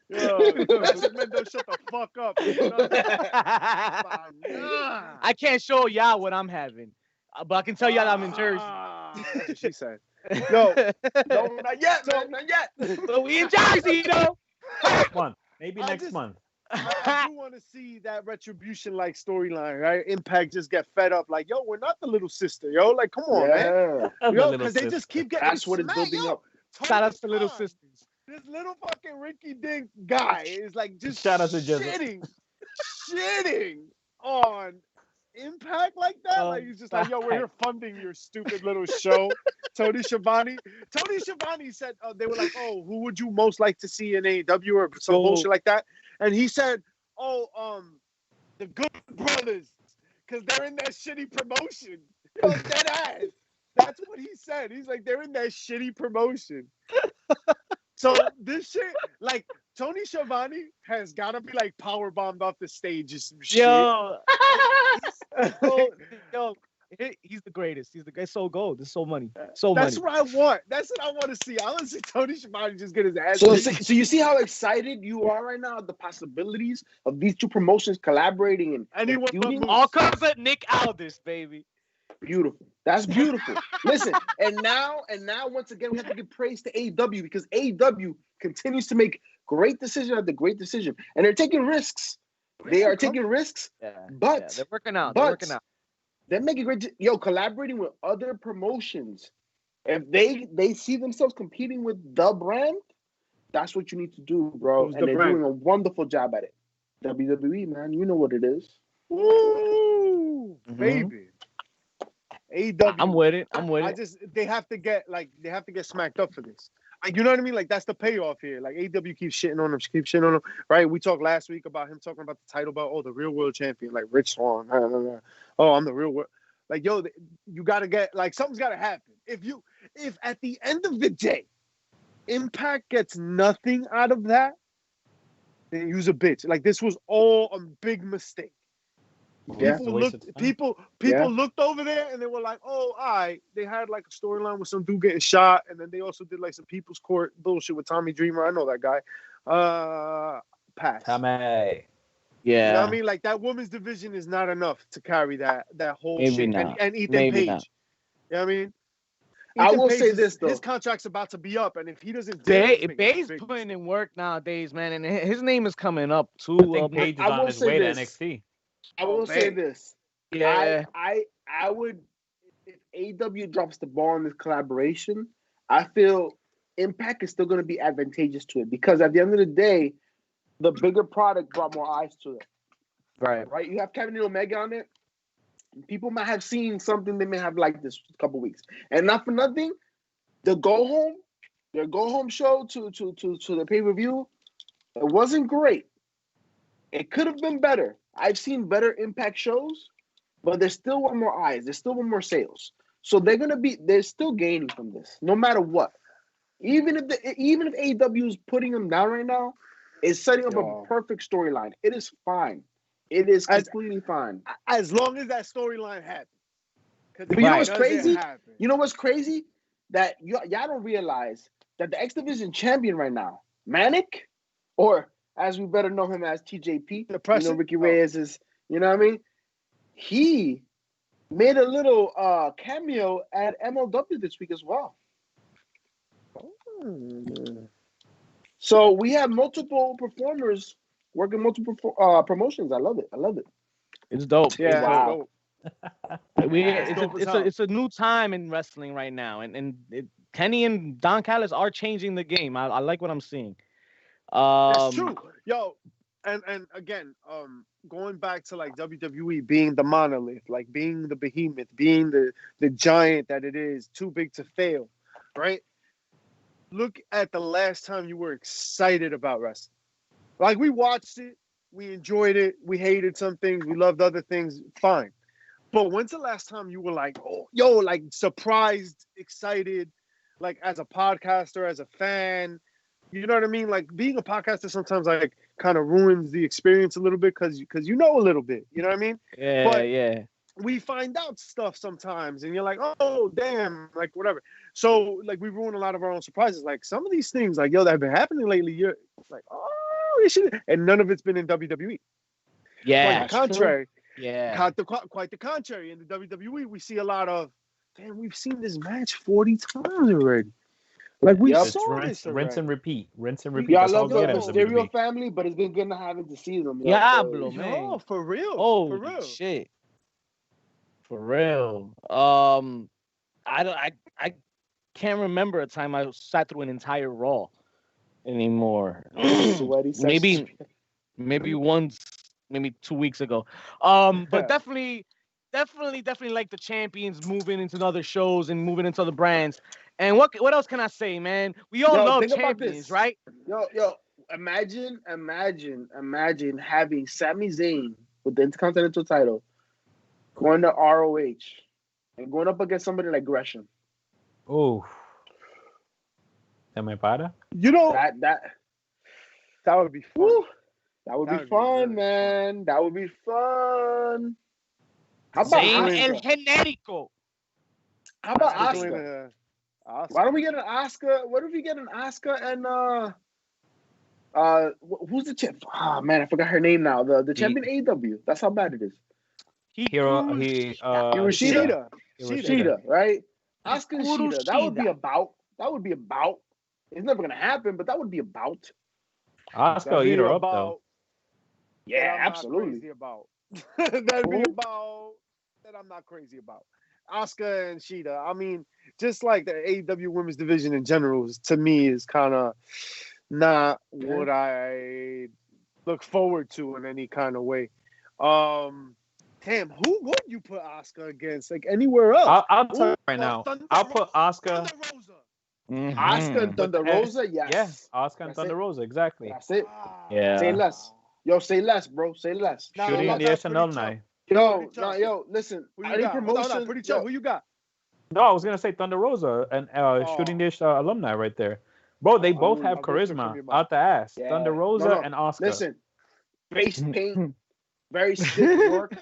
Yo, classic men don't shut the fuck up. I can't show y'all what I'm having, but I can tell y'all I'm in Jersey. That's what she said. No, not yet, man, not yet. But we in Jersey, though. Next month, maybe next month. I do want to see that retribution-like storyline, right? Impact just get fed up, like, yo, we're not the little sister, yo. Like, come on, man. Yo, because they just keep getting That's what it's building up. Shout out to Little Sisters. This little fucking Ricky Dink guy is like just shout out to shitting on Impact like that. Like he's just like, yo, we're here funding your stupid little show. Tony Schiavone said they were like, oh, who would you most like to see in AEW or some bullshit like that? And he said, The Good Brothers, because they're in that shitty promotion. Yo, dead ass. That's what he said. He's like, they're in that shitty promotion. So this shit, like, Tony Schiavone has got to be like power bombed off the stage or some shit. Yo, yo, he's the greatest. He's the guy. So gold. It's so money. So That's money. what I want. That's what I want to see. I want to see Tony Schiavone just get his ass. So you see how excited you are right now at the possibilities of these two promotions collaborating and Anyone feuding? but All comes at Nick Aldis, baby. Beautiful. That's beautiful. Listen, and now once again we have to give praise to AEW because AEW continues to make great decision after great decision, and they're taking risks. They are taking risks, but they're working out. They're making great. Collaborating with other promotions. If they see themselves competing with the brand, that's what you need to do, bro. Who's and the they're brand? doing a wonderful job at it. WWE, man, you know what it is. Woo, baby. AEW. I'm with it. They have to get smacked up for this. Like, you know what I mean? Like, that's the payoff here. Like, AEW keeps shitting on him, right? We talked last week about him talking about the title belt. Oh, the real world champion, like Rich Swann. Oh, I'm the real world. Like, yo, you gotta get, like, something's gotta happen. If at the end of the day, Impact gets nothing out of that, then use a bitch. Like, this was all a big mistake. Yeah. People looked over there and they were like, oh, all right. They had like a storyline with some dude getting shot, and then they also did like some People's Court bullshit with Tommy Dreamer. I know that guy. Pass. Tommy. Yeah. You know what I mean? Like, that women's division is not enough to carry that whole Maybe shit. not. And Ethan Maybe Page. not. You know what I mean? I Ethan will Page say this, though. His contract's about to be up, and if he doesn't Bay's putting in work nowadays, man, and his name is coming up too. I think Page is I on will his say way to this. NXT. I will say this. Yeah. I would, if AEW drops the ball in this collaboration, I feel Impact is still going to be advantageous to it because at the end of the day, the bigger product brought more eyes to it. Right. You have Kevin and Omega on it. People might have seen something they may have liked this couple weeks, and not for nothing, their go home show to the pay-per-view, it wasn't great. It could have been better. I've seen better Impact shows, but there's still one more eyes. There's still one more sales. So they're still gaining from this, no matter what. Even if AEW is putting them down right now, it's setting up a perfect storyline. It is fine. It is completely fine. As long as that storyline happens. But you know what's crazy? You know what's crazy? That y'all don't realize that the X Division champion right now, Manic, or as we better know him as TJP, Ricky Reyes is, you know what I mean? He made a little cameo at MLW this week as well. So we have multiple performers working multiple promotions. I love it. It's dope. Yeah. Wow. It's a new time in wrestling right now, and Kenny and Don Callis are changing the game. I like what I'm seeing. That's true. Yo, and again, going back to like WWE being the monolith, like being the behemoth, being the giant that it is, too big to fail, right? Look at the last time you were excited about wrestling. Like, we watched it, we enjoyed it, we hated some things, we loved other things, fine. But when's the last time you were like, oh, yo, like surprised, excited, like as a podcaster, as a fan? You know what I mean? Like, being a podcaster sometimes like kind of ruins the experience a little bit because you know a little bit. You know what I mean? Yeah. We find out stuff sometimes, and you're like, oh, damn, like whatever. So like we ruin a lot of our own surprises. Like some of these things, like yo, that have been happening lately. You're like, oh, this shit, and none of it's been in WWE. Yeah, quite the contrary. True. Yeah, quite the contrary. In the WWE, we see a lot of, damn, we've seen this match 40 times already. Like we saw this already. Rinse and repeat. Y'all love the Mysterio family, but it's been good not having to see them. Diablo, man. Oh, for real. Oh, for real. Shit. For real. I can't remember a time I sat through an entire Raw anymore. maybe once, maybe 2 weeks ago. But definitely like the champions moving into other shows and moving into other brands. And what else can I say, man? We all love champions, right? Yo, imagine having Sami Zayn with the Intercontinental title, going to ROH, and going up against somebody like Gresham. Oh. ¿Te me para? You know, That would be fun. woo, That would That be would be fun, really man. That would be fun. How about Zayn Asuka? El Generico. How about Asuka Asuka? going to Asuka. Why don't we get an Asuka? What if we get an Asuka and who's the champ? Ah man, I forgot her name now. The champion AEW. That's how bad it is. Hiroshita. Shida, right? Asuka and Hikaru Shida. That would be Shida. about. That would be about. It's never gonna happen, but that would be about. Asuka will eat her up, though. Yeah, that I'm absolutely. Not crazy about. That'd be Mhm. about that I'm not crazy about. Asuka and Shida. I mean, just like the AEW women's division in general, to me is kind of not what I look forward to in any kind of way. Damn, who would you put Asuka against? Like anywhere else? I'll tell you right now. Thunder I'll put Asuka. Thunder Rosa. Asuka and Thunder Rosa, yes. Yeah, Asuka and That's Thunder it. Rosa, exactly. That's it. Yeah. Say less. Yo, say less, bro. Say less. Nah, Shooting nah, the that's pretty alumni. Yo, Pretty tough. listen. Who you Any got? promotion. Pretty tough. yo, Who you got? No, I was gonna say Thunder Rosa and Shooting Dish alumni right there. Bro, they both have I'll go with charisma Shooting out the ass. Yeah. Thunder Rosa No. and Asuka. Listen, face paint, very stiff work.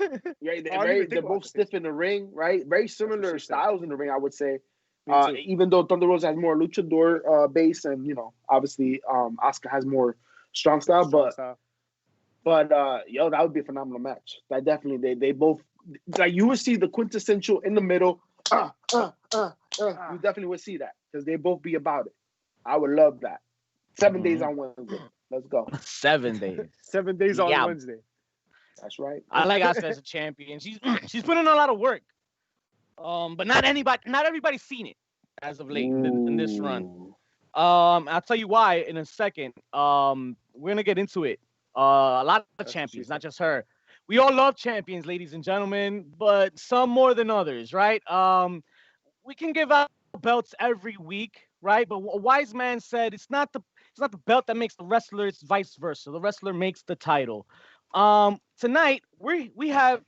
Yeah, I didn't even think they're about both the stiff in the ring, right? Very similar she said. styles in the ring, I would say. Me too. Even though Thunder Rosa has more luchador base, and obviously Asuka has more strong style, but yo, that would be a phenomenal match. That definitely they both, like, you would see the quintessential in the middle. You definitely would see that because they both be about it. I would love that. 7 days on Wednesday. Let's go. 7 days. 7 days on Yeah. Wednesday. That's right. I like Asuka as a champion. She's putting in a lot of work. But not everybody's seen it as of late in this run. Ooh. I'll tell you why in a second. We're gonna get into it. A lot of That's champions, what not just her. We all love champions, ladies and gentlemen, but some more than others, right? We can give out belts every week, right? But a wise man said it's not the belt that makes the wrestler, it's vice versa. The wrestler makes the title. Tonight we have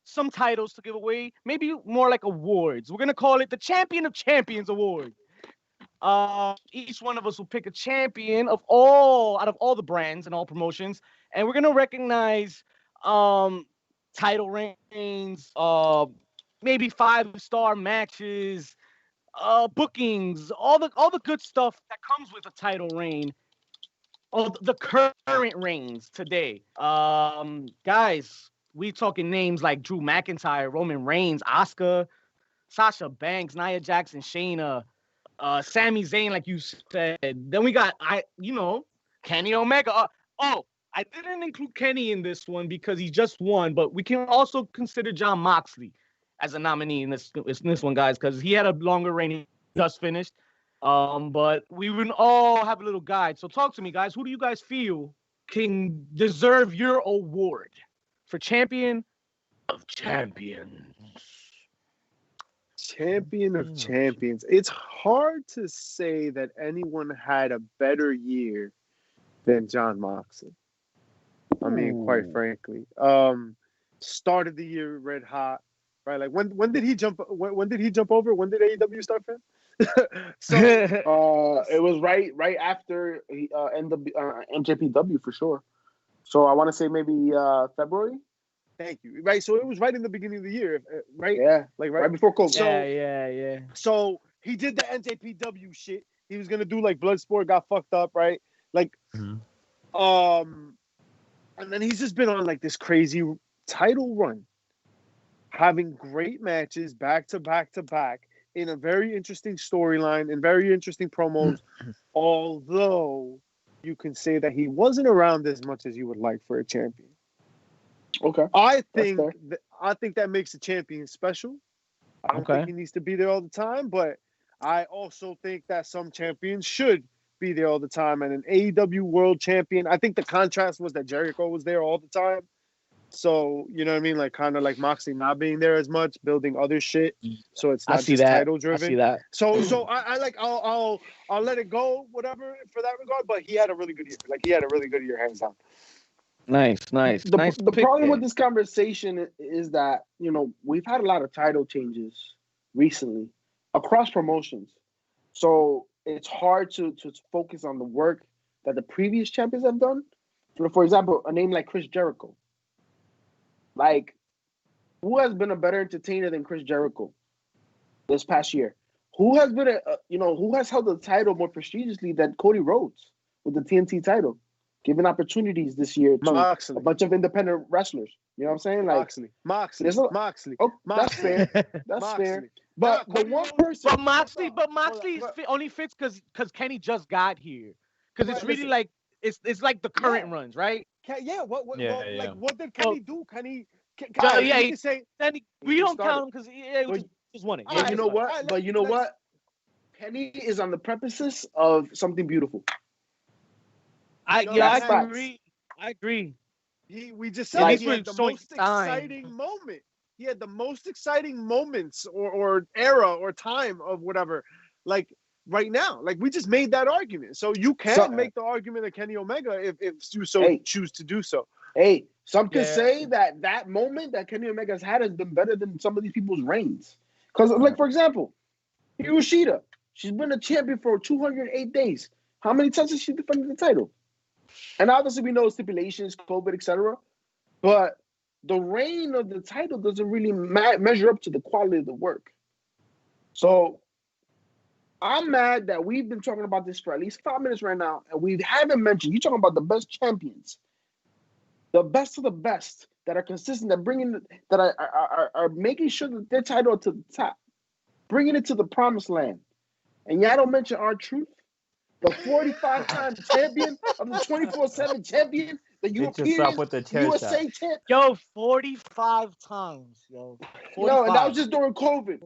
some titles to give away, maybe more like awards. We're gonna call it the Champion of Champions Award. Each one of us will pick a champion out of all the brands and all promotions, and we're gonna recognize title reigns, maybe 5-star matches, bookings, all the good stuff that comes with a title reign. All the current reigns today. Guys, we talking names like Drew McIntyre, Roman Reigns, Asuka, Sasha Banks, Nia Jackson, Shayna, Sami Zayn, like you said. Then we got Kenny Omega. I didn't include Kenny in this one because he just won, but we can also consider Jon Moxley as a nominee in this one, guys, because he had a longer reign. He just finished. But we would all have a little guide. So talk to me, guys. Who do you guys feel can deserve your award for Champion of Champions? Champion of Champions. It's hard to say that anyone had a better year than Jon Moxley. I mean, quite frankly, started the year red hot, right? Like when did he jump? When did he jump over? When did AEW start for him? It was right after MJPW for sure. So I want to say maybe February. Thank you. Right, so it was right in the beginning of the year, right? Yeah, like right before COVID. Yeah. So he did the NJPW shit. He was gonna do like Bloodsport, got fucked up, right? Like, and then he's just been on like this crazy title run, having great matches back to back to back in a very interesting storyline and very interesting promos. Although you can say that he wasn't around as much as you would like for a champion. Okay, I think that makes a champion special. I don't think he needs to be there all the time, but I also think that some champions should be there all the time. And an AEW World Champion, I think the contrast was that Jericho was there all the time. So, you know what I mean? Like, kind of like Moxley not being there as much, building other shit. So it's not just title driven. I see that. So I'll let it go, whatever, for that regard. But he had a really good year. Like, he had a really good year, hands down. Nice The pick problem there. with this conversation is that, we've had a lot of title changes recently across promotions. So it's hard to focus on the work that the previous champions have done. For example, a name like Chris Jericho. Like, who has been a better entertainer than Chris Jericho this past year? Who has been who has held the title more prestigiously than Cody Rhodes with the TNT title, giving opportunities this year to Moxley. a bunch of independent wrestlers? You know what I'm saying? Like, Moxley. oh, that's fair. That's Moxley. fair. But the one person, But Moxley only fits because Kenny just got here. Because it's really like it's like the current runs, right? What did Kenny do? Kenny, He say we don't count him because he just won it. But you know what? But you know what? Kenny is on the premises of something beautiful. I agree. We just said he had the most time. exciting moment. He had the most exciting moments or era or time of whatever. Like right now, like we just made that argument. So you can make the argument of Kenny Omega if you choose to do so. Hey, some could say that moment that Kenny Omega's had has been better than some of these people's reigns. Because, like, for example, Yoshida, she's been a champion for 208 days. How many times has she defended the title? And obviously we know stipulations, COVID, etc. But the reign of the title doesn't really measure up to the quality of the work. So I'm mad that we've been talking about this for at least 5 minutes right now, and we haven't mentioned, you're talking about the best champions, the best of the best that are consistent, that are making sure that their title are to the top, bringing it to the promised land. And y'all don't mention R-Truth, the 45-time champion of the 24/7 champion, the European USA champ. Yo, 45 times, yo. 45. Yo, and that was just during COVID.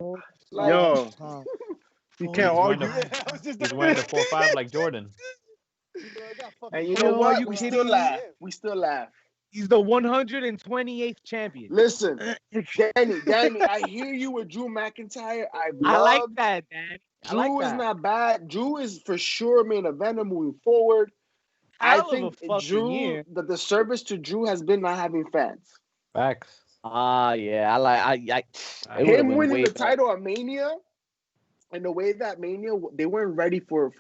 Like, you can't argue. He's wearing the 4-5 like Jordan. And you know what? We still laugh. He's the 128th champion. Listen, Danny, I hear you with Drew McIntyre. I like that, Danny. Drew is not bad. Drew is for sure main eventer moving forward. I think Drew, the service to Drew has been not having fans. Facts. Yeah, I him winning the title at Mania, and the way that Mania, they weren't ready for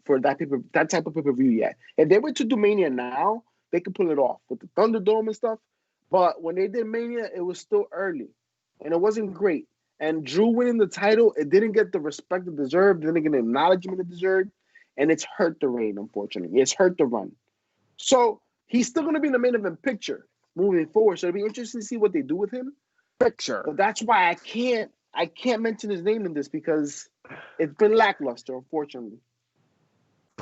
that type of pay-per-view yet. If they were to do Mania now, they could pull it off with the Thunderdome and stuff. But when they did Mania, it was still early, and it wasn't great. And Drew winning the title, it didn't get the respect it deserved, didn't get the acknowledgement it deserved, and it's hurt the reign, unfortunately. It's hurt the run. So he's still going to be in the main event picture moving forward. So it'll be interesting to see what they do with him. Picture. But that's why I can't mention his name in this because it's been lackluster, unfortunately.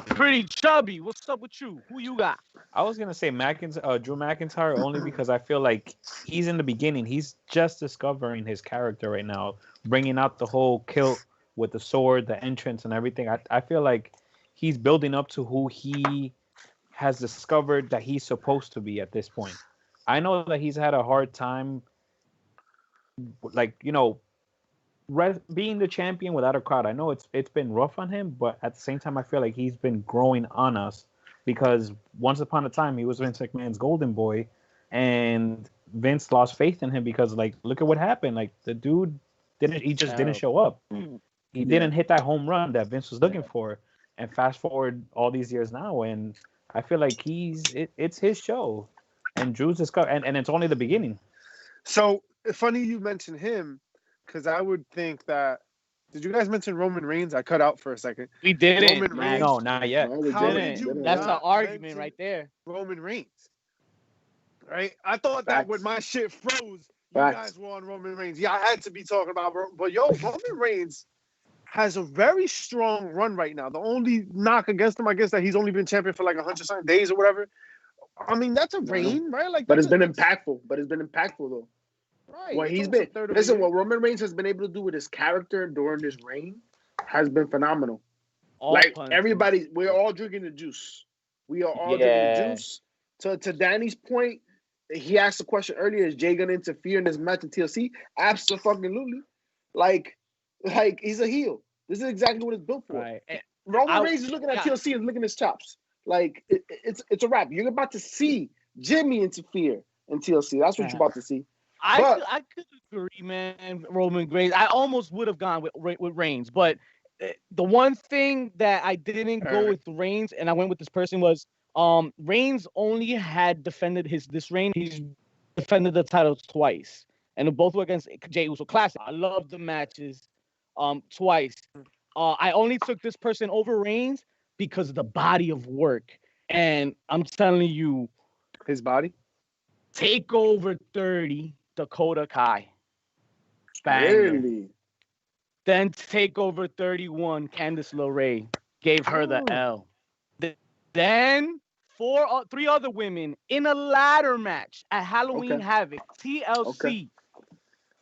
Pretty chubby. What's up with you? Who you got? I was gonna say Drew McIntyre only because I feel like he's in the beginning. He's just discovering his character right now, bringing out the whole kilt with the sword, the entrance, and everything. I feel like he's building up to who he has discovered that he's supposed to be at this point. I know that he's had a hard time, being the champion without a crowd. I know it's been rough on him, but at the same time, I feel like he's been growing on us because once upon a time he was Vince McMahon's golden boy, and Vince lost faith in him because look at what happened. Like the dude didn't show up. He didn't hit that home run that Vince was looking for. And fast forward all these years now, and I feel like it's his show, and Drew's discovered, and it's only the beginning. So funny you mentioned him. Because I would think that. Did you guys mention Roman Reigns? I cut out for a second. We didn't. Roman Reigns. No, not yet. How did you That's an argument right there. Roman Reigns. Right? I thought that when my shit froze, you guys were on Roman Reigns. Yeah, I had to be talking about but Roman Reigns has a very strong run right now. The only knock against him, I guess, that he's only been champion for 100-something days or whatever. I mean, that's a reign, right? But it's been impactful. Though. Right. What Roman Reigns has been able to do with his character during this reign has been phenomenal. Everybody, we're all drinking the juice. We are all drinking the juice. To Danny's point, he asked a question earlier, is Jay gonna interfere in this match in TLC? Absolutely. Like he's a heel. This is exactly what it's built for. Right. Roman Reigns is looking at TLC and looking at his chops. It's a wrap. You're about to see Jimmy interfere in TLC. That's what you're about to see. I could agree, man. Roman Reigns. I almost would have gone with Reigns, but the one thing that I didn't go with Reigns and I went with this person was Reigns only had defended this reign. He's defended the titles twice, and both were against Jey Uso. Classic. I love the matches. Twice. I only took this person over Reigns because of the body of work, and I'm telling you, His body. Takeover 30. Dakota Kai. Banger. Really? Then Takeover 31, Candice LeRae gave her the L. Then three other women in a ladder match at Halloween Havoc, TLC.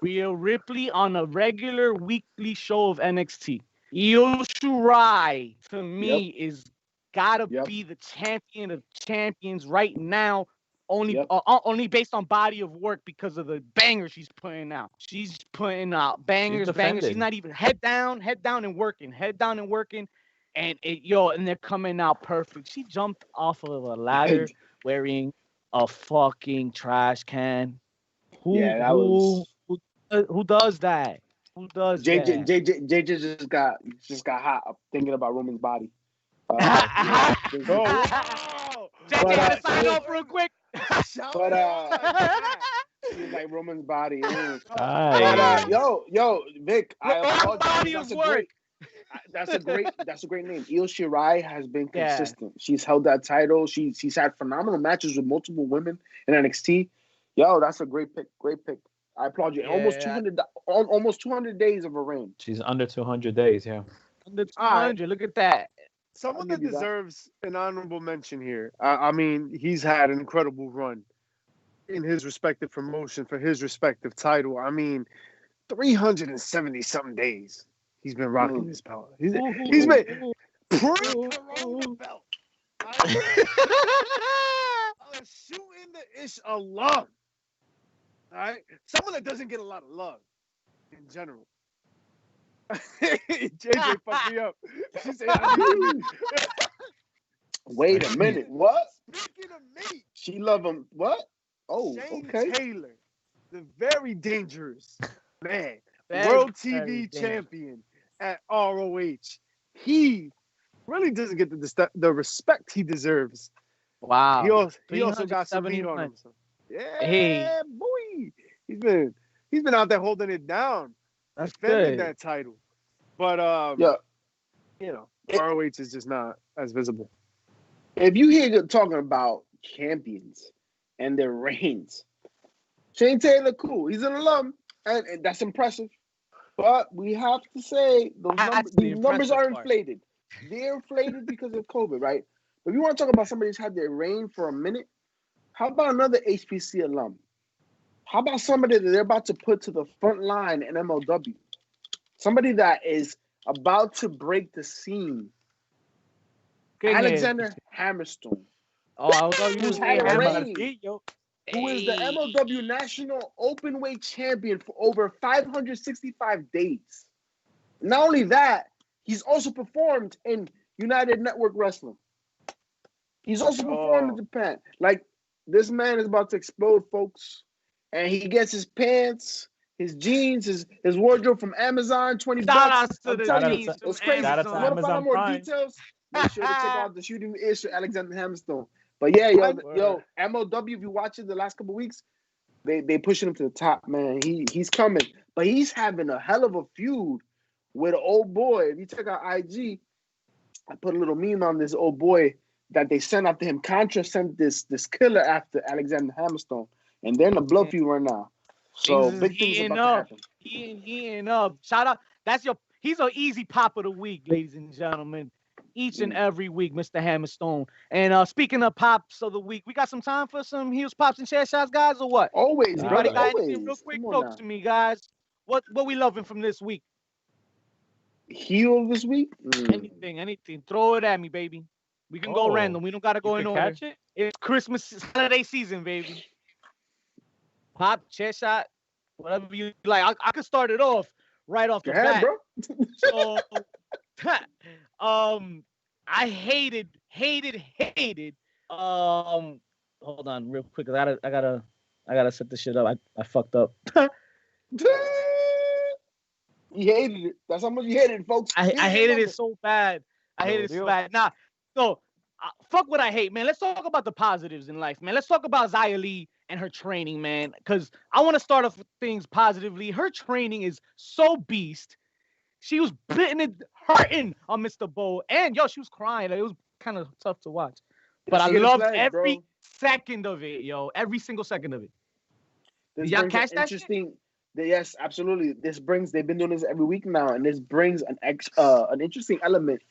Rhea Ripley on a regular weekly show of NXT. Io Shirai, to me, is gotta be the champion of champions right now. Only based on body of work because of the bangers she's putting out. She's putting out bangers. She's not even head down and working. And they're coming out perfect. She jumped off of a ladder wearing a fucking trash can. Who does that? Who does that? JJ just got hot thinking about Roman's body. JJ had to sign off real quick. But he's like Roman's body. But yo, Vic, I apologize. That's a great name. Io Shirai has been consistent. She's held that title. She's had phenomenal matches with multiple women in NXT. Yo, that's a great pick. I applaud you. Almost 200 days of a reign. She's under 200 days. Yeah. Under 200. Look at that. Someone that deserves an honorable mention here. I mean, he's had an incredible run in his respective promotion for his respective title. I mean, 370-something days he's been rocking this belt. He's been pre-corona belt. Shooting the ish alum. All right? Someone that doesn't get a lot of love in general. JJ fucked me up. She said, wait a minute. What? Speaking of me, she love him. What? Oh, Shane okay. Taylor, the very dangerous man, Very, world very TV champion at ROH. He really doesn't get the respect he deserves. Wow. He also got some heat on him. So. Yeah, boy. He's been out there holding it down. That's defending good. that title. But ROH is just not as visible. If you hear talking about champions and their reigns, Shane Taylor, cool. He's an alum, and that's impressive. But we have to say these numbers are inflated. They're inflated because of COVID, right? But if you want to talk about somebody who's had their reign for a minute, how about another HPC alum? How about somebody that they're about to put to the front line in MLW? Somebody that is about to break the scene. Alexander Hammerstone. Oh, I was who's had a reign. Who is the MLW National Openweight Champion for over 565 days. Not only that, he's also performed in United Network Wrestling. He's also performed in Japan. Like, this man is about to explode, folks. And he gets his pants, his jeans, his wardrobe from Amazon, $20. It's crazy. Shout out Want to to find out Amazon more Prime. details? Make sure to check out the shooting ish for Alexander Hammerstone. But yeah, yo, MLW, if you watch it the last couple of weeks, they pushing him to the top, man. He's coming. But he's having a hell of a feud with an old boy. If you check out IG, I put a little meme on this old boy that they sent after him. Contra sent this killer after Alexander Hammerstone. And they're in the blood feud right now. So big things about to happen. He ain't up. Shout out. He's an easy pop of the week, ladies and gentlemen. Each and every week, Mr. Hammerstone. And speaking of pops of the week, we got some time for some heels, pops, and chair shots, guys, or what? Always, Everybody brother. got Always. anything real quick? Talk to me, guys. What we loving from this week? Heel this week? Anything. Throw it at me, baby. We can go random. We don't gotta go in order. Catch it? It's Christmas holiday season, baby. Pop, chair shot, whatever you like. I could start it off right off the bat. Bro. So, I hated hold on, real quick. I gotta set this shit up. I fucked up. You hated it. That's how much you hated it, folks. I hated it so bad. I hated it so bad. Nah, so fuck what I hate, man. Let's talk about the positives in life, man. Let's talk about Xia Li and her training, man. Because I want to start off with things positively. Her training is so beast. She was bitten and hurting on Mr. Bo, and yo, she was crying. Like, it was kind of tough to watch, but I loved every second of it, yo. Every single second of it. Did y'all catch that? Interesting. Yes, absolutely. They've been doing this every week now, and this brings an interesting element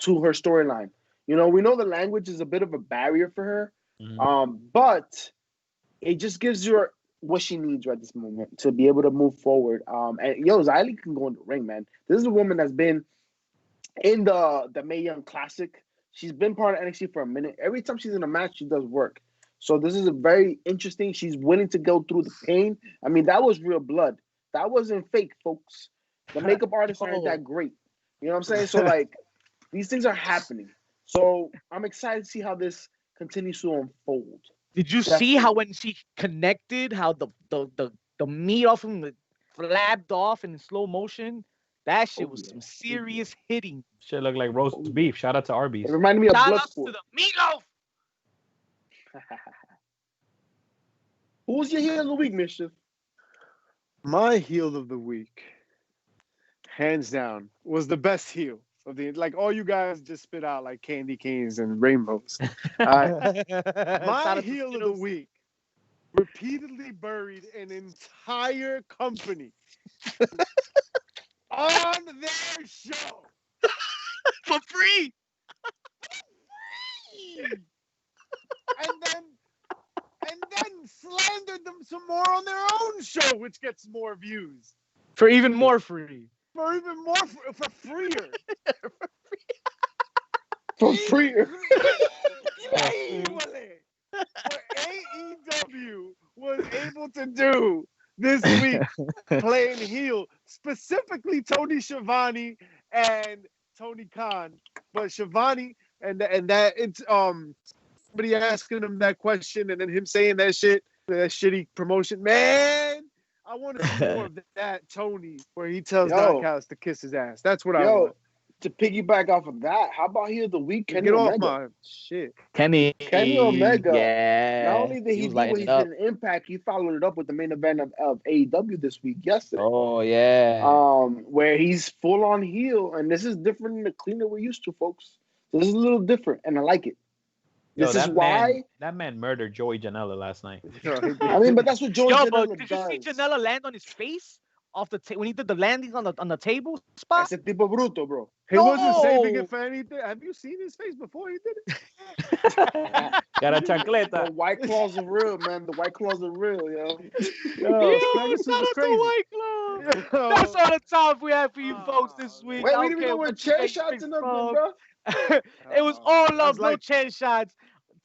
to her storyline. You know, we know the language is a bit of a barrier for her, but it just gives her what she needs right this moment to be able to move forward. And yo, Xia Li can go in the ring, man. This is a woman that's been in the Mae Young Classic. She's been part of NXT for a minute. Every time she's in a match, she does work. So this is a very interesting. She's willing to go through the pain. I mean, that was real blood. That wasn't fake, folks. The makeup artists aren't that great. You know what I'm saying? So like, these things are happening. So I'm excited to see how this continues to unfold. Did you see how when she connected, how the meat off him flabbed off in slow motion? That shit was some serious hitting. Shit looked like roast beef. Shout out to Arby's. It reminded me of Shout out Bloodsport. to the meatloaf. Who's your heel of the week, Mischief? My heel of the week, hands down, was the best heel of the. Like all you guys just spit out like candy canes and rainbows. My heel of the week repeatedly buried an entire company on their show for free. And then slandered them some more on their own show, which gets more views. For even more free. For even more, for freer. For freer. What AEW was able to do this week, playing heel, specifically Tony Schiavone and Tony Khan. But Schiavone and that it's somebody asking him that question and then him saying that shit, that shitty promotion. Man, I want to see more of that Tony where he tells Knockouts to kiss his ass. That's what I want. To piggyback off of that, how about heel of the week? Kenny Get Omega. off my shit. Kenny Omega. Yeah. Not only did he do what he did in Impact, he followed it up with the main event of AEW this week yesterday. Oh yeah. Where he's full on heel, and this is different than the cleaner we're used to, folks. So this is a little different, and I like it. This is why that man murdered Joey Janela last night. I mean, but that's what Joey Janela did does. you see Janela land on his face off the when he did the landing on the table spot? Ese tipo bruto, bro. He wasn't saving it for anything. Have you seen his face before he did it? Got a chancleta. The White Claws are real, man. The White Claws are real, yo. Shout out to White Claw. That's all the time we have for you folks this week. Wait, we didn't even wear chair shots in them, bro. It was all love, no chair shots.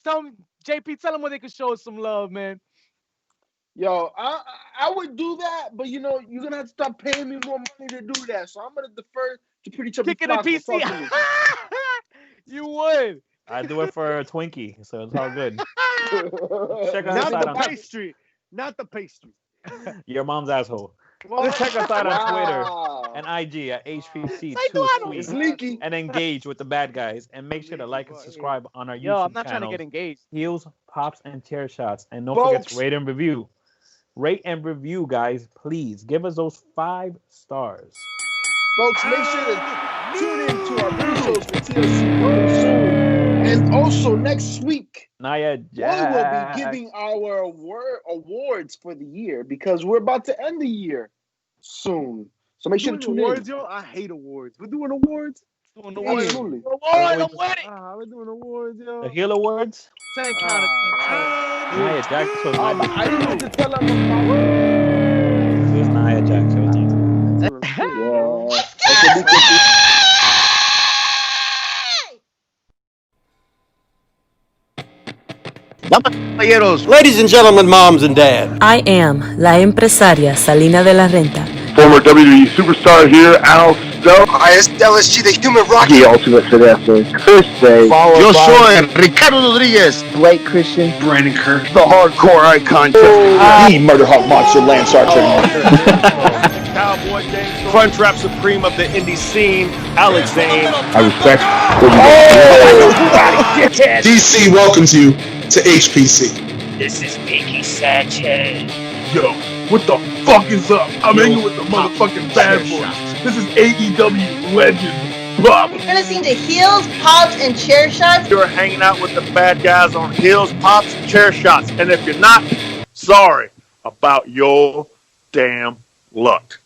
JP, tell them where they can show us some love, man. Yo, I would do that, but you know, you're gonna have to stop paying me more money to do that. So I'm gonna defer to Pretty Chubby Kicking a PC. You would. I do it for a Twinkie, so it's all good. Check us Not out the on pastry. Not the pastry. Your mom's asshole. Well, check us out on Twitter and IG at HPC2Sweet and engage with the bad guys. And make sure to like and subscribe on our YouTube channel. I'm not trying to get engaged. Heels, pops, and chair shots. And don't forget to rate and review. Rate and review, guys. Please give us those 5 stars. Folks, make sure to tune in to our pre-shows for TLC coming soon. And also next week, Nia Jack. We will be giving our awards for the year because we're about to end the year soon. So make sure to tune awards, in. Yo, I hate awards. We're doing awards. Absolutely. I'm winning. We're doing awards, yo. The Heel Awards? 10 count of Nia Jax was I didn't need to tell them It was Nia Jax. It was Ladies and gentlemen, moms and dads. I am la empresaria Salina de la Renta, former WWE superstar here, Al Snow. Es LSG, the Human Rocket. The Ultimate Finesse, Chris Day. Yo soy Ricardo Rodriguez. Blake Christian. Brandon Kirk. The hardcore icon. The Murder Hawk Monster, Lance Archer. Cowboy Gang, Crunchwrap Supreme of the indie scene, Alex Zane. I respect. DC welcomes you to HPC. This is Mickey Sanchez. Yo, what the fuck is up? I'm hanging with the motherfucking bad boys. This is AEW legend Bob. You're listening to Heels, Pops, and Chair Shots. You're hanging out with the bad guys on Heels, Pops, and Chair Shots. And if you're not, sorry about your damn luck.